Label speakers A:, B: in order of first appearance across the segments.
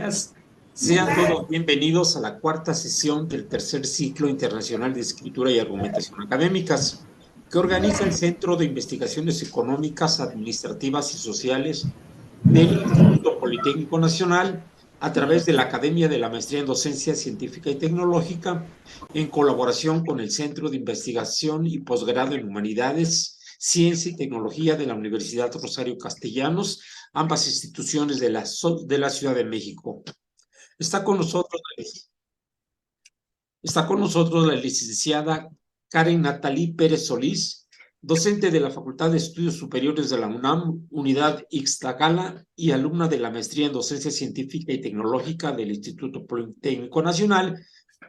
A: días. Sean todos bienvenidos a la cuarta sesión del tercer ciclo internacional de escritura y argumentación académicas, que organiza el Centro de Investigaciones Económicas, Administrativas y Sociales del Instituto Politécnico Nacional a través de la Academia de la Maestría en Docencia Científica y Tecnológica, en colaboración con el Centro de Investigación y Posgrado en Humanidades, Ciencia y Tecnología de la Universidad Rosario Castellanos, ambas instituciones de la Ciudad de México. Está con nosotros, está con nosotros la licenciada Karen Natalí Pérez Solís, docente de la Facultad de Estudios Superiores de la UNAM, Unidad Ixtacala, y alumna de la Maestría en Docencia Científica y Tecnológica del Instituto Politécnico Nacional,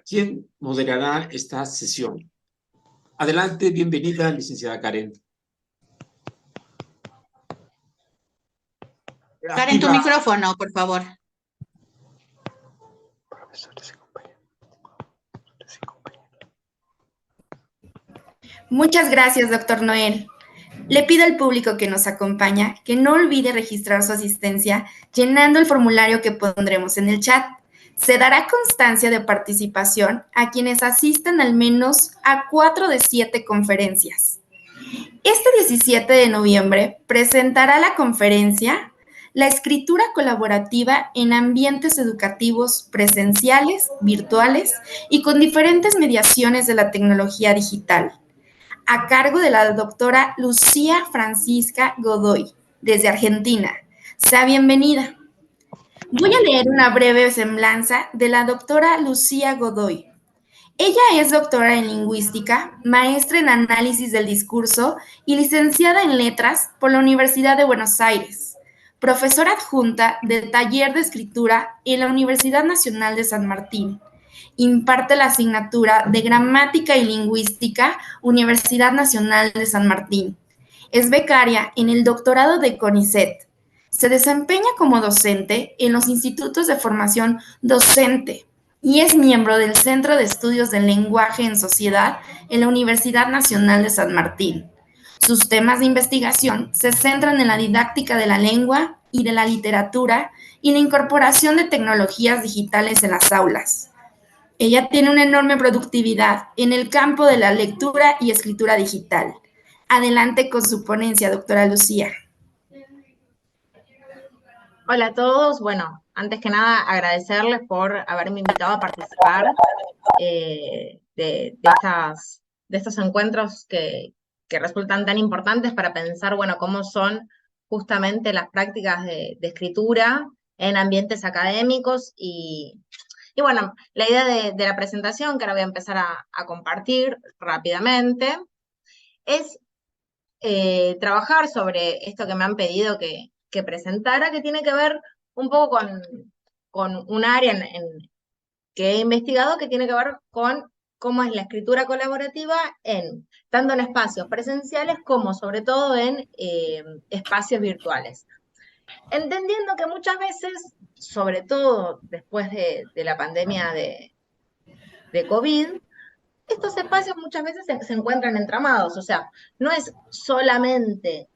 A: quien moderará esta sesión. Adelante, bienvenida, licenciada Karen.
B: Karen, tu micrófono, por favor.
C: Muchas gracias, doctor Noel. Le pido al público que nos acompaña que no olvide registrar su asistencia llenando el formulario que pondremos en el chat. Se dará constancia de participación a quienes asistan al menos a 4 de 7 conferencias. Este 17 de noviembre presentará la conferencia La escritura colaborativa en ambientes educativos presenciales, virtuales y con diferentes mediaciones de la tecnología digital, a cargo de la doctora Lucía Francisca Godoy, desde Argentina. Sea bienvenida. Voy a leer una breve semblanza de la doctora Lucía Godoy. Ella es doctora en lingüística, maestra en análisis del discurso y licenciada en letras por la Universidad de Buenos Aires, profesora adjunta del taller de escritura en la Universidad Nacional de San Martín. Imparte la asignatura de Gramática y Lingüística, Universidad Nacional de San Martín. Es becaria en el doctorado de CONICET. Se desempeña como docente en los institutos de formación docente y es miembro del Centro de Estudios del Lenguaje en Sociedad en la Universidad Nacional de San Martín. Sus temas de investigación se centran en la didáctica de la lengua y de la literatura y la incorporación de tecnologías digitales en las aulas. Ella tiene una enorme productividad en el campo de la lectura y escritura digital. Adelante con su ponencia, doctora Lucía.
B: Hola a todos. Bueno, antes que nada agradecerles por haberme invitado a participar de estos encuentros que resultan tan importantes para pensar, bueno, cómo son justamente las prácticas de escritura en ambientes académicos y bueno, la idea de la presentación, que ahora voy a empezar a compartir rápidamente, es trabajar sobre esto que me han pedido que presentara, que tiene que ver un poco con un área que he investigado, que tiene que ver con cómo es la escritura colaborativa tanto en espacios presenciales como sobre todo en espacios virtuales. Entendiendo que muchas veces, sobre todo después de la pandemia de COVID, estos espacios muchas veces se encuentran entramados, o sea, no es solamente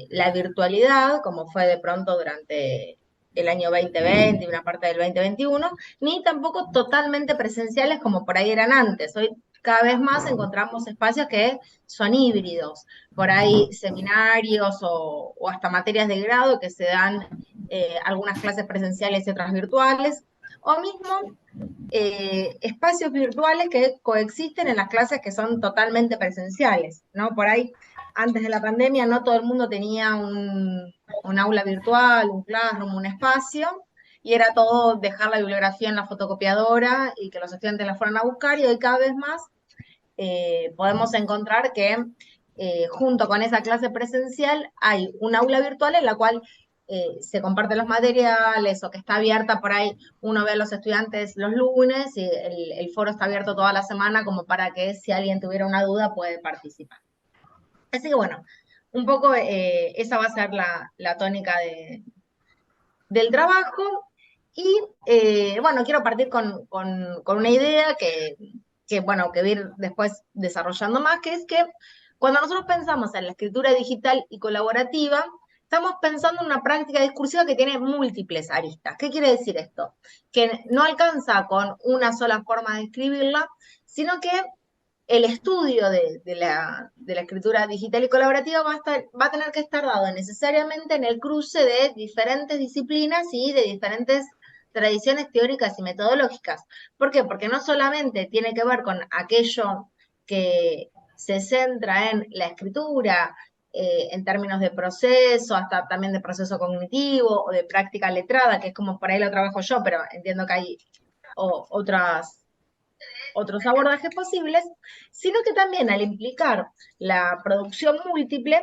B: la virtualidad, como fue de pronto durante el año 2020 y una parte del 2021, ni tampoco totalmente presenciales como por ahí eran antes. Hoy cada vez más encontramos espacios que son híbridos, por ahí seminarios o hasta materias de grado que se dan algunas clases presenciales y otras virtuales, o mismo espacios virtuales que coexisten en las clases que son totalmente presenciales, ¿no? Por ahí, antes de la pandemia, no todo el mundo tenía un aula virtual, un classroom, un espacio, y era todo dejar la bibliografía en la fotocopiadora y que los estudiantes la fueran a buscar, y hoy cada vez más podemos encontrar que junto con esa clase presencial hay un aula virtual en la cual se comparten los materiales o que está abierta por ahí, uno ve a los estudiantes los lunes y el foro está abierto toda la semana como para que si alguien tuviera una duda puede participar. Así que bueno, un poco esa va a ser la tónica del trabajo y bueno, quiero partir con una idea bueno, que voy a ir después desarrollando más, que es que cuando nosotros pensamos en la escritura digital y colaborativa, estamos pensando en una práctica discursiva que tiene múltiples aristas. ¿Qué quiere decir esto? Que no alcanza con una sola forma de escribirla, sino que el estudio de la escritura digital y colaborativa va a tener que estar dado necesariamente en el cruce de diferentes disciplinas y de diferentes tradiciones teóricas y metodológicas. ¿Por qué? Porque no solamente tiene que ver con aquello que se centra en la escritura, en términos de proceso, hasta también de proceso cognitivo o de práctica letrada, que es como por ahí lo trabajo yo, pero entiendo que hay otros abordajes posibles, sino que también al implicar la producción múltiple,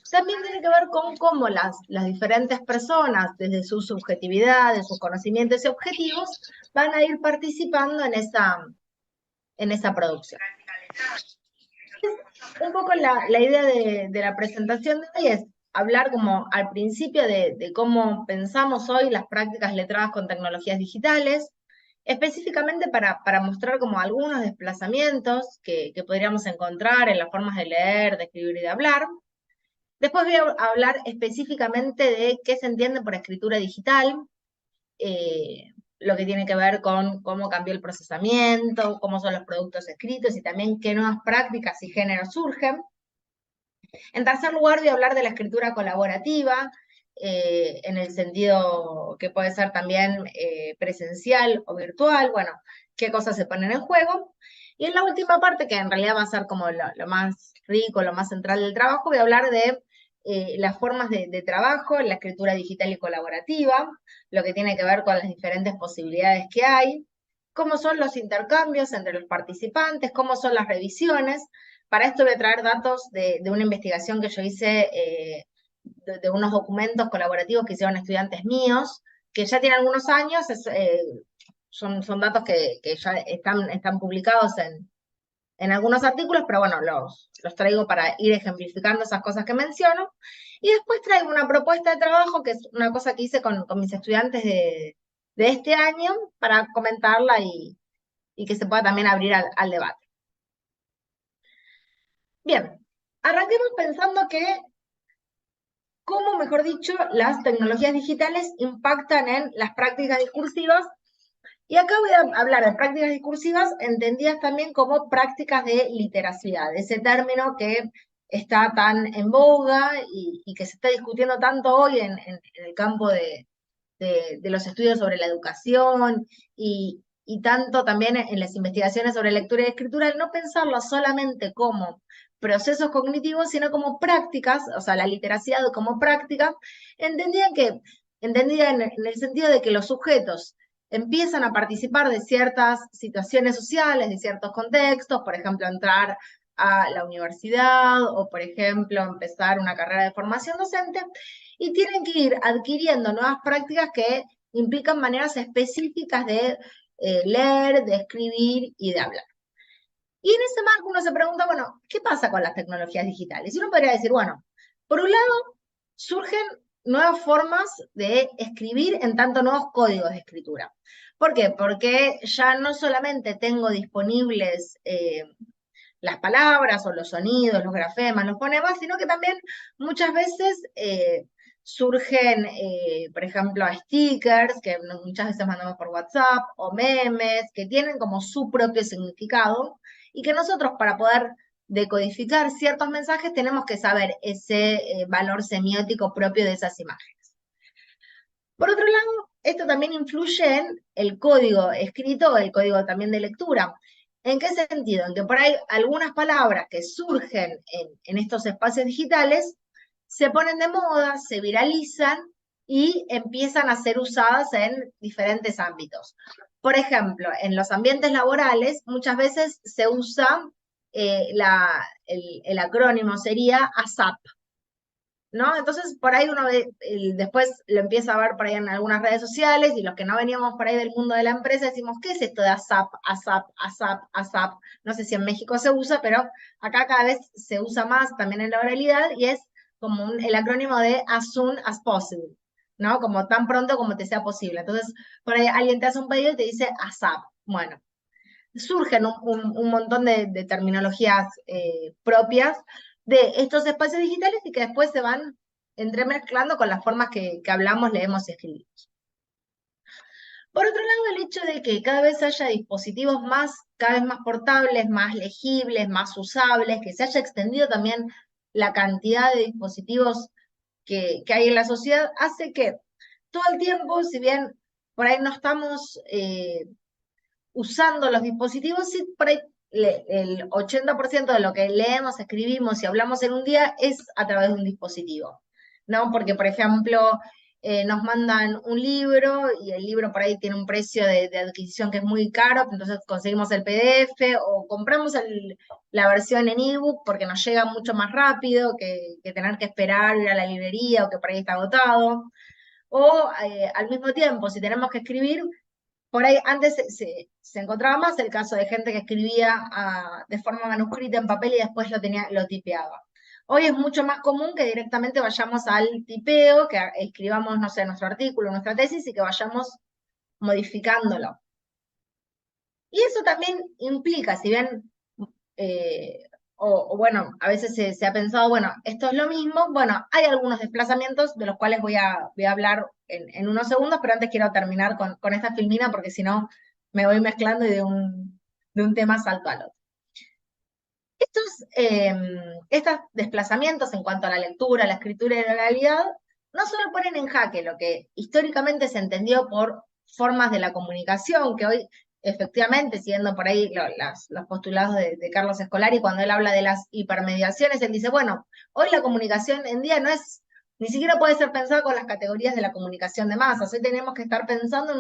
B: también tiene que ver con cómo las diferentes personas, desde su subjetividad, de sus conocimientos y objetivos, van a ir participando en esa producción. Un poco la idea de la presentación de hoy es hablar como al principio de cómo pensamos hoy las prácticas letradas con tecnologías digitales, específicamente para mostrar como algunos desplazamientos que podríamos encontrar en las formas de leer, de escribir y de hablar. Después voy a hablar específicamente de qué se entiende por escritura digital, lo que tiene que ver con cómo cambió el procesamiento, cómo son los productos escritos y también qué nuevas prácticas y géneros surgen. En tercer lugar, voy a hablar de la escritura colaborativa, en el sentido que puede ser también presencial o virtual, bueno, qué cosas se ponen en juego. Y en la última parte, que en realidad va a ser como lo más rico, lo más central del trabajo, voy a hablar de las formas de trabajo en la escritura digital y colaborativa, lo que tiene que ver con las diferentes posibilidades que hay, cómo son los intercambios entre los participantes, cómo son las revisiones. Para esto voy a traer datos de una investigación que yo hice, de unos documentos colaborativos que hicieron estudiantes míos, que ya tienen algunos años, son datos que ya están publicados en algunos artículos, pero bueno, los traigo para ir ejemplificando esas cosas que menciono. Y después traigo una propuesta de trabajo, que es una cosa que hice con mis estudiantes de este año, para comentarla y que se pueda también abrir al debate. Bien, arranquemos pensando cómo, mejor dicho, las tecnologías digitales impactan en las prácticas discursivas. Y acá voy a hablar de prácticas discursivas entendidas también como prácticas de literacidad, ese término que está tan en boga y que se está discutiendo tanto hoy en el campo de los estudios sobre la educación y tanto también en las investigaciones sobre lectura y escritura, el no pensarlo solamente como procesos cognitivos, sino como prácticas, o sea, la literacidad como práctica, entendida en el sentido de que los sujetos empiezan a participar de ciertas situaciones sociales, de ciertos contextos, por ejemplo, entrar a la universidad o, por ejemplo, empezar una carrera de formación docente, y tienen que ir adquiriendo nuevas prácticas que implican maneras específicas de leer, de escribir y de hablar. Y en ese marco uno se pregunta, bueno, ¿qué pasa con las tecnologías digitales? Y uno podría decir, bueno, por un lado, surgen nuevas formas de escribir, en tanto nuevos códigos de escritura. ¿Por qué? Porque ya no solamente tengo disponibles las palabras o los sonidos, los grafemas, los fonemas, sino que también muchas veces surgen, por ejemplo, stickers, que muchas veces mandamos por WhatsApp, o memes, que tienen como su propio significado, y que nosotros, para poder decodificar ciertos mensajes, tenemos que saber ese valor semiótico propio de esas imágenes. Por otro lado, esto también influye en el código escrito, el código también de lectura. ¿En qué sentido? En que por ahí algunas palabras que surgen en estos espacios digitales se ponen de moda, se viralizan y empiezan a ser usadas en diferentes ámbitos. Por ejemplo, en los ambientes laborales muchas veces se usa el acrónimo sería ASAP, ¿no? Entonces, por ahí uno ve, después lo empieza a ver por ahí en algunas redes sociales, y los que no veníamos por ahí del mundo de la empresa decimos, ¿qué es esto de ASAP, ASAP, ASAP, ASAP? No sé si en México se usa, pero acá cada vez se usa más también en la oralidad, y es como el acrónimo de as soon as possible, ¿no? Como tan pronto como te sea posible. Entonces, por ahí alguien te hace un pedido y te dice ASAP. Bueno, surgen un montón de terminologías propias de estos espacios digitales y que después se van entremezclando con las formas que hablamos, leemos y escribimos. Por otro lado, el hecho de que cada vez haya dispositivos cada vez más portables, más legibles, más usables, que se haya extendido también la cantidad de dispositivos que hay en la sociedad, hace que todo el tiempo, si bien por ahí no estamos usando los dispositivos, sí por ahí el 80% de lo que leemos, escribimos y hablamos en un día es a través de un dispositivo, ¿no? Porque, por ejemplo, nos mandan un libro y el libro por ahí tiene un precio de adquisición que es muy caro, entonces conseguimos el PDF o compramos la versión en ebook porque nos llega mucho más rápido que tener que esperar ir a la librería o que por ahí está agotado. O al mismo tiempo, si tenemos que escribir, por ahí antes se encontraba más el caso de gente que escribía de forma manuscrita en papel y después lo tipeaba. Hoy es mucho más común que directamente vayamos al tipeo, que escribamos, no sé, nuestro artículo, nuestra tesis y que vayamos modificándolo. Y eso también implica, si bien, bueno, a veces se ha pensado, bueno, esto es lo mismo, bueno, hay algunos desplazamientos de los cuales voy a hablar en unos segundos, pero antes quiero terminar con esta filmina porque si no me voy mezclando y de un tema salto al otro. Estos desplazamientos en cuanto a la lectura, la escritura y la oralidad no solo ponen en jaque lo que históricamente se entendió por formas de la comunicación, que hoy efectivamente, siguiendo por ahí los postulados de Carlos Scolari, cuando él habla de las hipermediaciones, él dice, bueno, hoy la comunicación en día ni siquiera puede ser pensada con las categorías de la comunicación de masas, hoy tenemos que estar pensando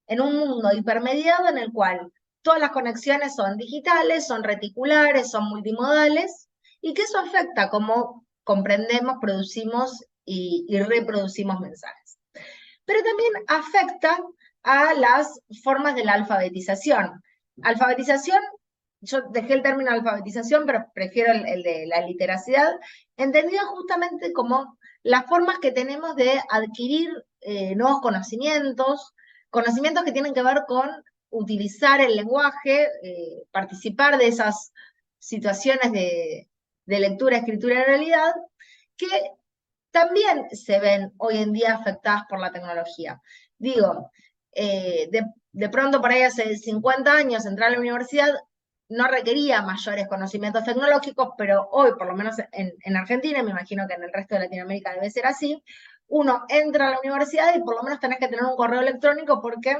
B: en un mundo hipermediado en el cual todas las conexiones son digitales, son reticulares, son multimodales, y que eso afecta cómo comprendemos, producimos y reproducimos mensajes. Pero también afecta a las formas de la alfabetización. Alfabetización, yo dejé el término alfabetización, pero prefiero el de la literacidad, entendida justamente como las formas que tenemos de adquirir nuevos conocimientos que tienen que ver con utilizar el lenguaje, participar de esas situaciones de lectura, escritura y realidad, que también se ven hoy en día afectadas por la tecnología. Digo, de pronto por ahí hace 50 años entrar a la universidad no requería mayores conocimientos tecnológicos, pero hoy, por lo menos en Argentina, me imagino que en el resto de Latinoamérica debe ser así, uno entra a la universidad y por lo menos tenés que tener un correo electrónico porque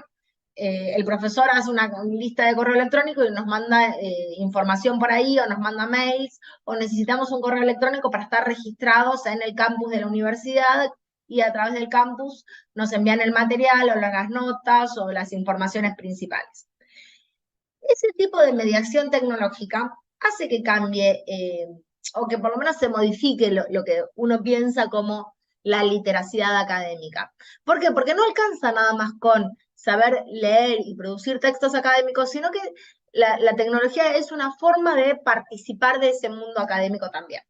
B: el profesor hace una lista de correo electrónico y nos manda información por ahí, o nos manda mails, o necesitamos un correo electrónico para estar registrados en el campus de la universidad, y a través del campus nos envían el material, o las notas, o las informaciones principales. Ese tipo de mediación tecnológica hace que cambie, o que por lo menos se modifique lo que uno piensa como la literacidad académica. ¿Por qué? Porque no alcanza nada más con saber leer y producir textos académicos, sino que la tecnología es una forma de participar de ese mundo académico también.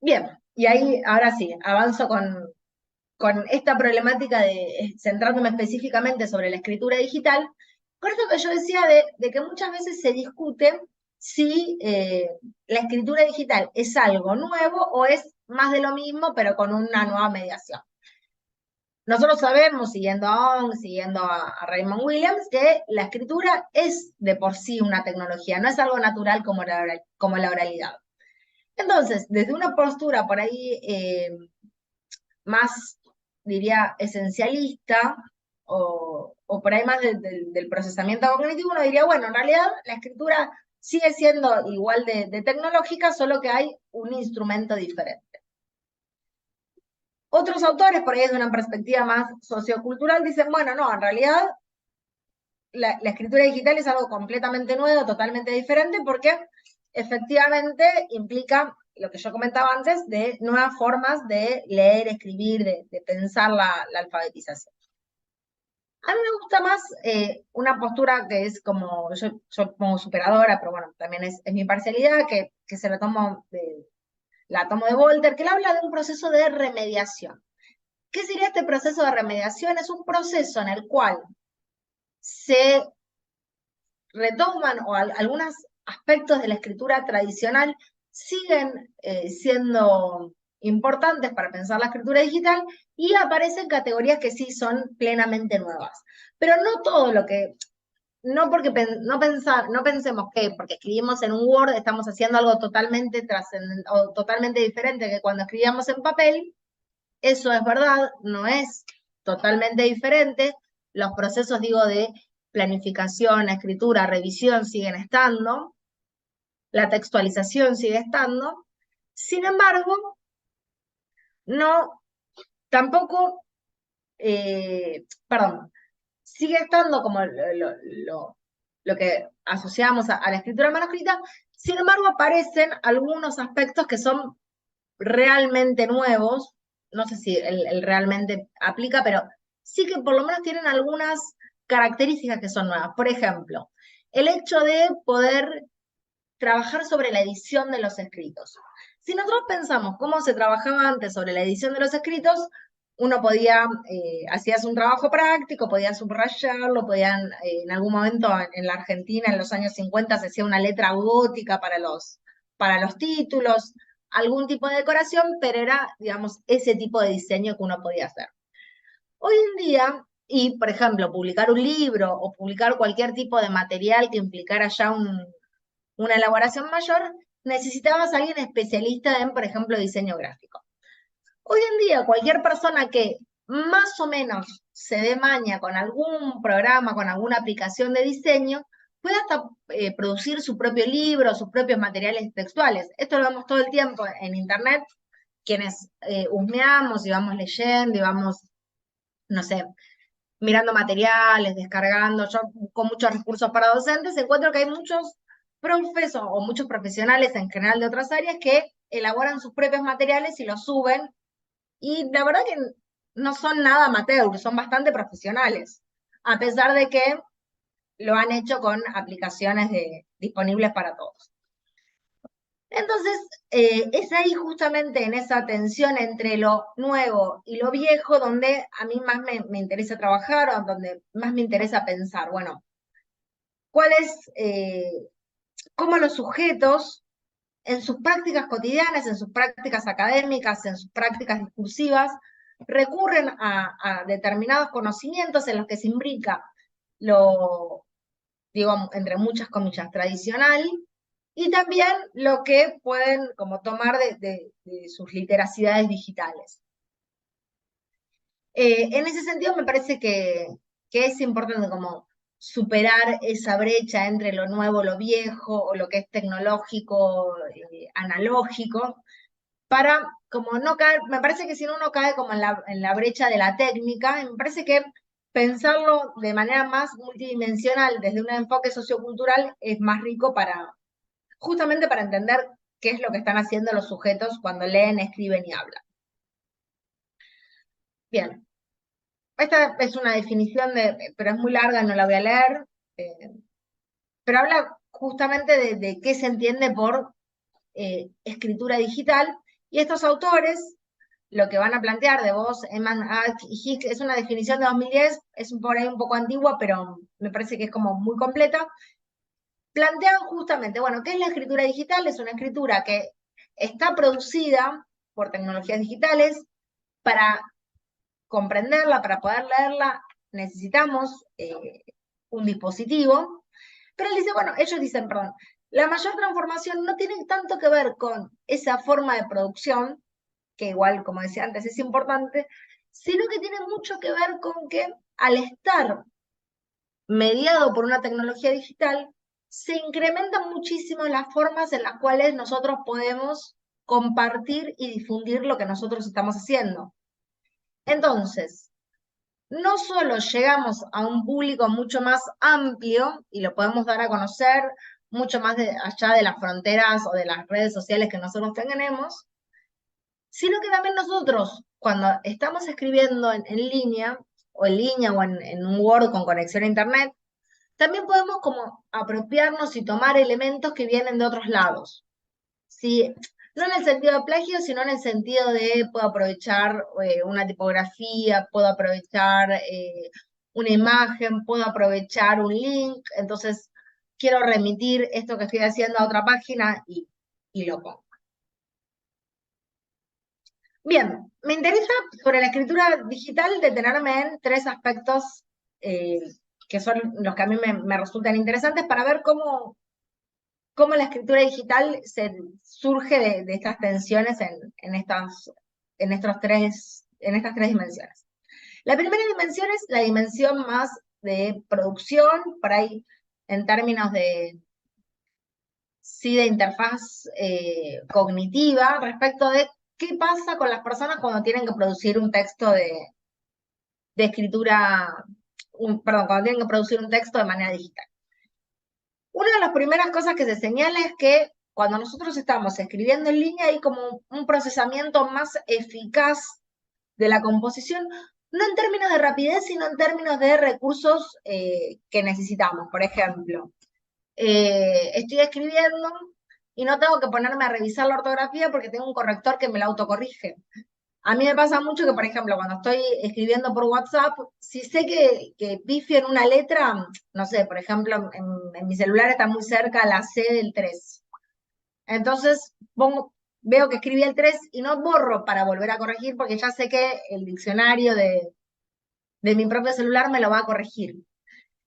B: Bien, y ahí, ahora sí, avanzo con esta problemática centrándome específicamente sobre la escritura digital, con esto que yo decía de que muchas veces se discute si la escritura digital es algo nuevo o es más de lo mismo, pero con una nueva mediación. Nosotros sabemos, siguiendo a Ong, siguiendo a Raymond Williams, que la escritura es de por sí una tecnología, no es algo natural como la oralidad. Entonces, desde una postura por ahí más, diría, esencialista, o por ahí más del procesamiento cognitivo, uno diría, bueno, en realidad la escritura sigue siendo igual de tecnológica, solo que hay un instrumento diferente. Otros autores, por ahí desde una perspectiva más sociocultural, dicen, bueno, no, en realidad la escritura digital es algo completamente nuevo, totalmente diferente, porque efectivamente implica lo que yo comentaba antes, de nuevas formas de leer, escribir, de pensar la alfabetización. A mí me gusta más una postura que es como, yo pongo superadora, pero bueno, también es mi parcialidad, que se la tomo de Voltaire, que él habla de un proceso de remediación. ¿Qué sería este proceso de remediación? Es un proceso en el cual se retoman, o algunos aspectos de la escritura tradicional siguen siendo importantes para pensar la escritura digital y aparecen categorías que sí son plenamente nuevas. Pero no todo lo que, no porque no pensemos que porque escribimos en un Word estamos haciendo algo totalmente o totalmente diferente que cuando escribíamos en papel. Eso es verdad, no es totalmente diferente. Los procesos, digo, de planificación, escritura, revisión siguen estando. La textualización sigue estando. Sin embargo, no, tampoco, perdón, sigue estando como lo que asociamos a la escritura manuscrita. Sin embargo, aparecen algunos aspectos que son realmente nuevos. No sé si el realmente aplica, pero sí que por lo menos tienen algunas características que son nuevas. Por ejemplo, el hecho de poder trabajar sobre la edición de los escritos. Si nosotros pensamos cómo se trabajaba antes sobre la edición de los escritos, uno podía, hacías un trabajo práctico, podías subrayarlo, podían, en algún momento en la Argentina, en los años 50, se hacía una letra gótica para los títulos, algún tipo de decoración, pero era, digamos, ese tipo de diseño que uno podía hacer. Hoy en día, y por ejemplo, publicar un libro o publicar cualquier tipo de material que implicara ya una elaboración mayor, necesitabas a alguien especialista en, por ejemplo, diseño gráfico. Hoy en día, cualquier persona que más o menos se dé maña con algún programa, con alguna aplicación de diseño, puede hasta producir su propio libro, sus propios materiales textuales. Esto lo vemos todo el tiempo en Internet, quienes husmeamos y vamos leyendo y vamos, no sé, mirando materiales, descargando. Yo busco muchos recursos para docentes, encuentro que hay muchos profes o muchos profesionales en general de otras áreas que elaboran sus propios materiales y los suben, y la verdad que no son nada amateur, son bastante profesionales, a pesar de que lo han hecho con aplicaciones disponibles para todos. Entonces, es ahí justamente en esa tensión entre lo nuevo y lo viejo donde a mí más me interesa trabajar, o donde más me interesa pensar, bueno, cómo los sujetos en sus prácticas cotidianas, en sus prácticas académicas, en sus prácticas discursivas, recurren a determinados conocimientos en los que se imbrica lo, digo, entre muchas comillas, tradicional, y también lo que pueden como tomar de sus literacidades digitales. En ese sentido me parece que es importante como superar esa brecha entre lo nuevo, lo viejo, o lo que es tecnológico, analógico, para como no caer. Me parece que si no uno cae como en la brecha de la técnica, me parece que pensarlo de manera más multidimensional desde un enfoque sociocultural es más rico justamente para entender qué es lo que están haciendo los sujetos cuando leen, escriben y hablan. Bien, esta es una definición, pero es muy larga, no la voy a leer, pero habla justamente de qué se entiende por escritura digital, y estos autores lo que van a plantear, de Voss, Eman, Ack y Hicks, es una definición de 2010, es por ahí un poco antigua, pero me parece que es como muy completa. Plantean justamente, bueno, ¿qué es la escritura digital? Es una escritura que está producida por tecnologías digitales. Para comprenderla, para poder leerla, necesitamos un dispositivo. Pero él dice, bueno, ellos dicen, perdón, la mayor transformación no tiene tanto que ver con esa forma de producción, que igual, como decía antes, es importante, sino que tiene mucho que ver con que al estar mediado por una tecnología digital, se incrementan muchísimo las formas en las cuales nosotros podemos compartir y difundir lo que nosotros estamos haciendo. Entonces, no solo llegamos a un público mucho más amplio y lo podemos dar a conocer mucho más allá de las fronteras o de las redes sociales que nosotros tenemos, sino que también nosotros, cuando estamos escribiendo en línea, o en un Word con conexión a Internet, también podemos como apropiarnos y tomar elementos que vienen de otros lados. ¿Sí? No en el sentido de plagio, sino en el sentido de puedo aprovechar una tipografía, puedo aprovechar una imagen, puedo aprovechar un link, entonces quiero remitir esto que estoy haciendo a otra página y lo pongo. Bien, me interesa sobre la escritura digital detenerme en tres aspectos que son los que a mí me resultan interesantes para ver cómo la escritura digital surge de estas tensiones en estas tres dimensiones. La primera dimensión es la dimensión más de producción, por ahí en términos de interfaz cognitiva, respecto de qué pasa con las personas cuando tienen que producir un texto de escritura, cuando tienen que producir un texto de manera digital. Una de las primeras cosas que se señala es que cuando nosotros estamos escribiendo en línea hay como un procesamiento más eficaz de la composición, no en términos de rapidez, sino en términos de recursos que necesitamos. Por ejemplo, estoy escribiendo y no tengo que ponerme a revisar la ortografía porque tengo un corrector que me la autocorrige. A mí me pasa mucho que, por ejemplo, cuando estoy escribiendo por WhatsApp, si sé que pifio en una letra, no sé, por ejemplo, en mi celular está muy cerca la C del 3. Entonces veo que escribí el 3 y no borro para volver a corregir porque ya sé que el diccionario de mi propio celular me lo va a corregir.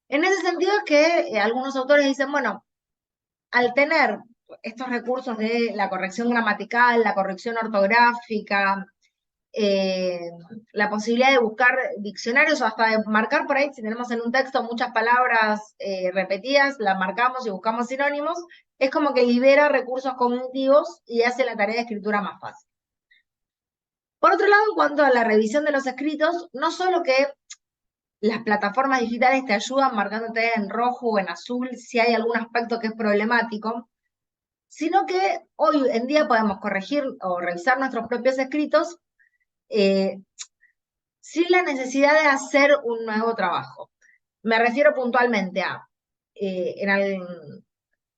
B: En ese sentido es que algunos autores dicen, bueno, al tener estos recursos de la corrección gramatical, la corrección ortográfica, la posibilidad de buscar diccionarios o hasta de marcar por ahí, si tenemos en un texto muchas palabras repetidas, las marcamos y buscamos sinónimos, es como que libera recursos cognitivos y hace la tarea de escritura más fácil. Por otro lado, en cuanto a la revisión de los escritos, no solo que las plataformas digitales te ayudan marcándote en rojo o en azul si hay algún aspecto que es problemático, sino que hoy en día podemos corregir o revisar nuestros propios escritos sin la necesidad de hacer un nuevo trabajo. Me refiero puntualmente a,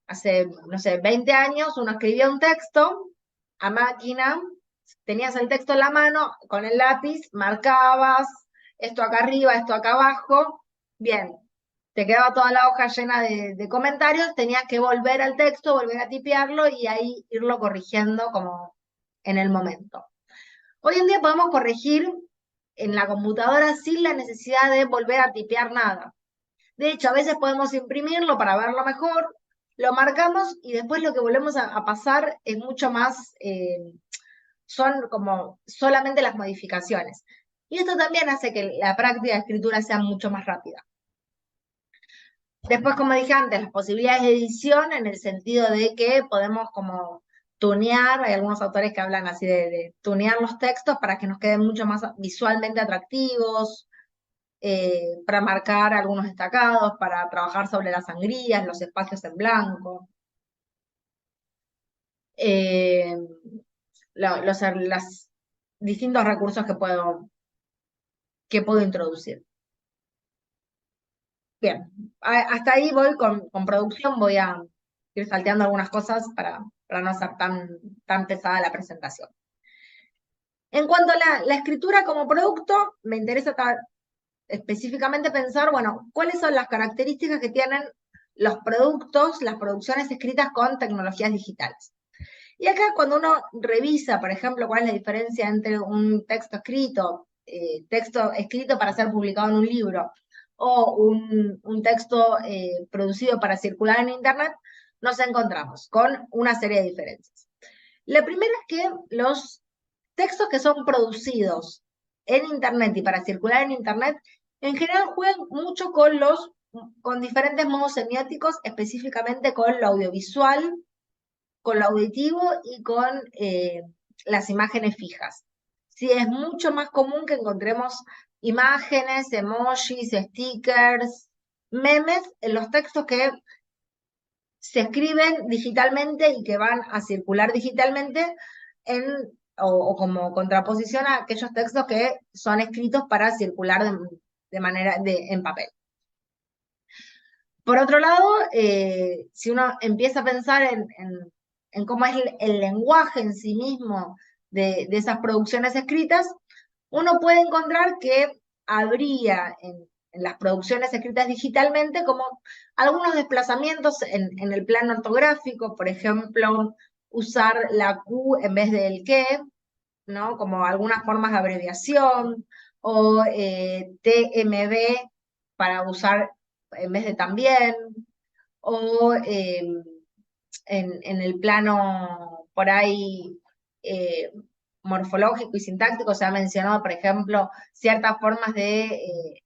B: hace, no sé, 20 años uno escribía un texto a máquina, tenías el texto en la mano, con el lápiz, marcabas esto acá arriba, esto acá abajo, bien, te quedaba toda la hoja llena de comentarios, tenías que volver al texto, volver a tipearlo y ahí irlo corrigiendo como en el momento. Hoy en día podemos corregir en la computadora sin la necesidad de volver a tipear nada. De hecho, a veces podemos imprimirlo para verlo mejor, lo marcamos y después lo que volvemos a pasar es mucho más, son como solamente las modificaciones. Y esto también hace que la práctica de escritura sea mucho más rápida. Después, como dije antes, las posibilidades de edición en el sentido de que podemos como tunear, hay algunos autores que hablan así de tunear los textos para que nos queden mucho más visualmente atractivos, para marcar algunos destacados, para trabajar sobre las sangrías, los espacios en blanco. Los distintos recursos que puedo introducir. Bien, hasta ahí voy con producción, voy a ir salteando algunas cosas para no hacer tan pesada la presentación. En cuanto a la escritura como producto, me interesa específicamente pensar, bueno, cuáles son las características que tienen los productos, las producciones escritas con tecnologías digitales. Y acá cuando uno revisa, por ejemplo, cuál es la diferencia entre un texto escrito para ser publicado en un libro, o un texto producido para circular en Internet, nos encontramos con una serie de diferencias. La primera es que los textos que son producidos en Internet y para circular en Internet, en general juegan mucho con diferentes modos semióticos, específicamente con lo audiovisual, con lo auditivo y con las imágenes fijas. Sí, es mucho más común que encontremos imágenes, emojis, stickers, memes en los textos que se escriben digitalmente y que van a circular digitalmente o como contraposición a aquellos textos que son escritos para circular en papel. Por otro lado, si uno empieza a pensar en cómo es el lenguaje en sí mismo de esas producciones escritas, uno puede encontrar que habría en las producciones escritas digitalmente como algunos desplazamientos en el plano ortográfico, por ejemplo, usar la Q en vez del que, ¿no? Como algunas formas de abreviación, o TMB para usar en vez de también, o en el plano por ahí morfológico y sintáctico se ha mencionado, por ejemplo, ciertas formas de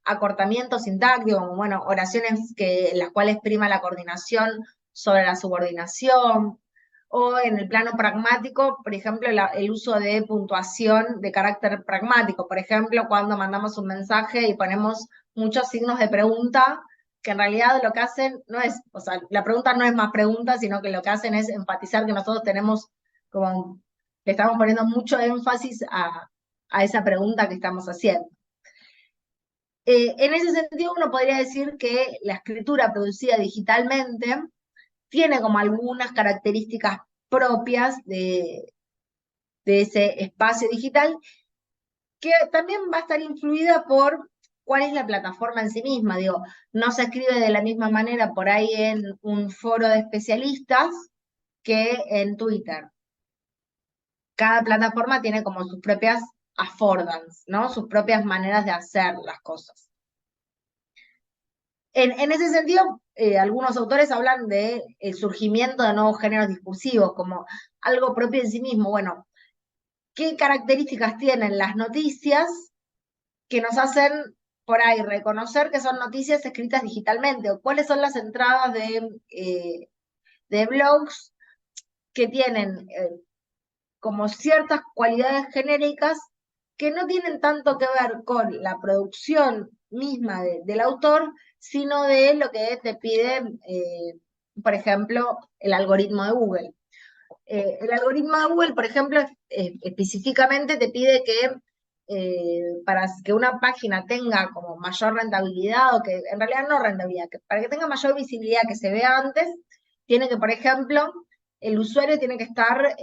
B: acortamiento sintáctico, como bueno, oraciones en las cuales prima la coordinación sobre la subordinación, o en el plano pragmático, por ejemplo, el uso de puntuación de carácter pragmático, por ejemplo, cuando mandamos un mensaje y ponemos muchos signos de pregunta, que en realidad lo que hacen no es, o sea, la pregunta no es más pregunta, sino que lo que hacen es enfatizar que nosotros tenemos como, le estamos poniendo mucho énfasis a esa pregunta que estamos haciendo. En ese sentido, uno podría decir que la escritura producida digitalmente tiene como algunas características propias de ese espacio digital, que también va a estar influida por cuál es la plataforma en sí misma. Digo, no se escribe de la misma manera por ahí en un foro de especialistas que en Twitter. Cada plataforma tiene como sus propias affordance, ¿no? Sus propias maneras de hacer las cosas. En ese sentido, algunos autores hablan de el surgimiento de nuevos géneros discursivos como algo propio en sí mismo. Bueno, ¿qué características tienen las noticias que nos hacen por ahí reconocer que son noticias escritas digitalmente? ¿O cuáles son las entradas de blogs que tienen como ciertas cualidades genéricas que no tienen tanto que ver con la producción misma del autor, sino de lo que te pide, por ejemplo, el algoritmo de Google. El algoritmo de Google, por ejemplo, específicamente te pide que para que una página tenga como mayor rentabilidad, o que en realidad no rentabilidad, que para que tenga mayor visibilidad que se vea antes, tiene que, por ejemplo, el usuario tiene que estar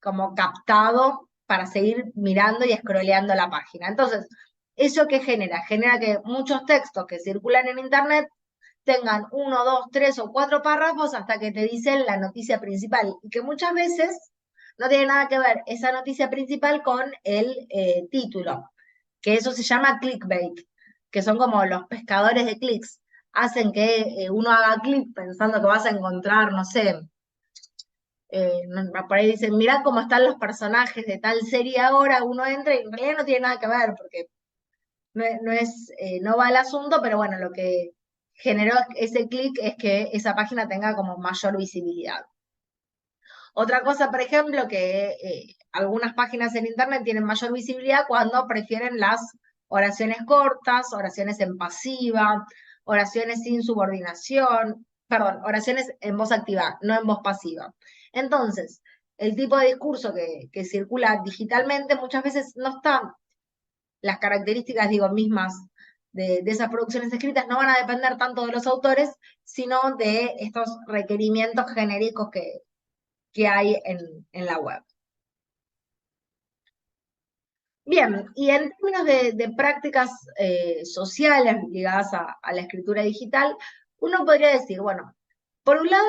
B: como captado para seguir mirando y scrolleando la página. Entonces, ¿eso qué genera? Genera que muchos textos que circulan en Internet tengan 1, 2, 3 o 4 párrafos hasta que te dicen la noticia principal, y que muchas veces no tiene nada que ver esa noticia principal con el título, que eso se llama clickbait, que son como los pescadores de clics. Hacen que uno haga clic pensando que vas a encontrar, no sé, por ahí dicen, mirá cómo están los personajes de tal serie ahora, uno entra y en realidad no tiene nada que ver, porque no va al asunto, pero bueno, lo que generó ese clic es que esa página tenga como mayor visibilidad. Otra cosa, por ejemplo, que algunas páginas en Internet tienen mayor visibilidad cuando prefieren las oraciones cortas, oraciones en pasiva, oraciones sin subordinación, perdón, oraciones en voz activa, no en voz pasiva. Entonces, el tipo de discurso que circula digitalmente muchas veces no está, las características, digo, mismas de esas producciones escritas no van a depender tanto de los autores, sino de estos requerimientos genéricos que hay en la web. Bien, y en términos de prácticas sociales ligadas a la escritura digital, uno podría decir, bueno, por un lado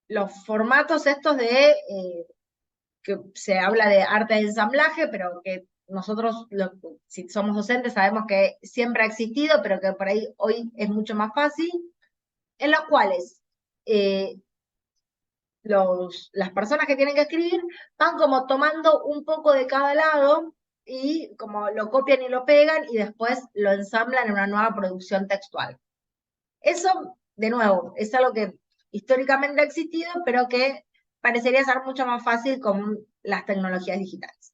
B: los formatos estos que se habla de arte de ensamblaje, pero que nosotros, si somos docentes, sabemos que siempre ha existido, pero que por ahí hoy es mucho más fácil, en los cuales las personas que tienen que escribir van como tomando un poco de cada lado y como lo copian y lo pegan y después lo ensamblan en una nueva producción textual. Eso, de nuevo, es algo que históricamente ha existido, pero que parecería ser mucho más fácil con las tecnologías digitales.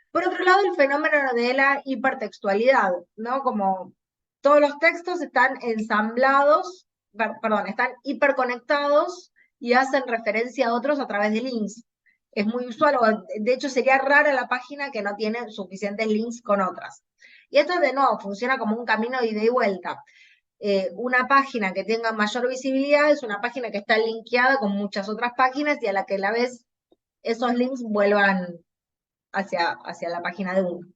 B: Por otro lado, el fenómeno de la hipertextualidad, ¿no? Como todos los textos están ensamblados, perdón, están hiperconectados y hacen referencia a otros a través de links. Es muy usual, o de hecho sería rara la página que no tiene suficientes links con otras. Y esto de nuevo funciona como un camino de ida y vuelta. Una página que tenga mayor visibilidad es una página que está linkeada con muchas otras páginas y a la que a la vez esos links vuelvan hacia la página de uno.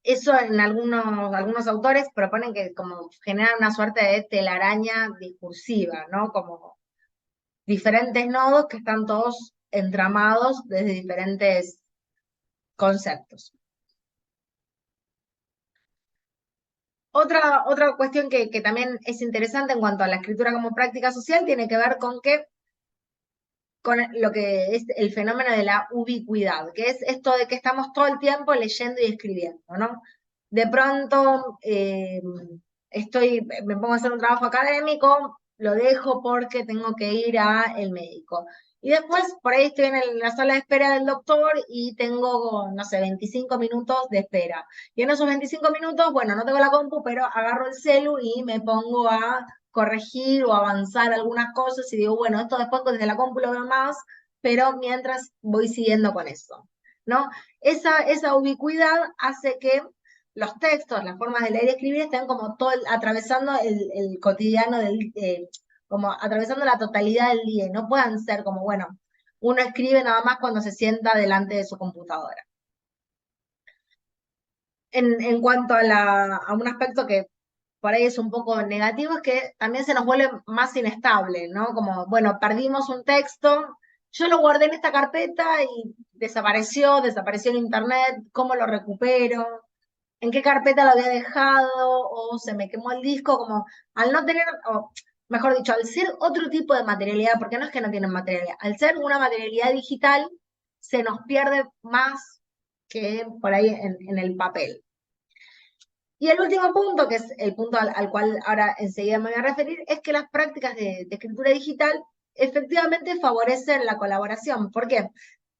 B: Eso en algunos autores proponen que como genera una suerte de telaraña discursiva, ¿no? Como diferentes nodos que están todos entramados desde diferentes conceptos. Otra cuestión que también es interesante en cuanto a la escritura como práctica social tiene que ver con lo que es el fenómeno de la ubicuidad, que es esto de que estamos todo el tiempo leyendo y escribiendo, ¿no? De pronto me pongo a hacer un trabajo académico, lo dejo porque tengo que ir al médico. Y después, por ahí estoy en la sala de espera del doctor y tengo, no sé, 25 minutos de espera. Y en esos 25 minutos, bueno, no tengo la compu, pero agarro el celu y me pongo a corregir o avanzar algunas cosas y digo, bueno, esto después desde la compu lo veo más, pero mientras voy siguiendo con eso, ¿no? Esa ubicuidad hace que los textos, las formas de leer y escribir estén como atravesando el cotidiano como atravesando la totalidad del día, y no puedan ser como, bueno, uno escribe nada más cuando se sienta delante de su computadora. En cuanto a un aspecto que por ahí es un poco negativo, es que también se nos vuelve más inestable, ¿no? Como, bueno, perdimos un texto, yo lo guardé en esta carpeta y desapareció en internet, ¿cómo lo recupero? ¿En qué carpeta lo había dejado? O se me quemó el disco, como al no tener, o mejor dicho, al ser otro tipo de materialidad, porque no es que no tienen materialidad, al ser una materialidad digital, se nos pierde más que por ahí en el papel. Y el último punto, que es el punto al cual ahora enseguida me voy a referir, es que las prácticas de escritura digital efectivamente favorecen la colaboración. ¿Por qué?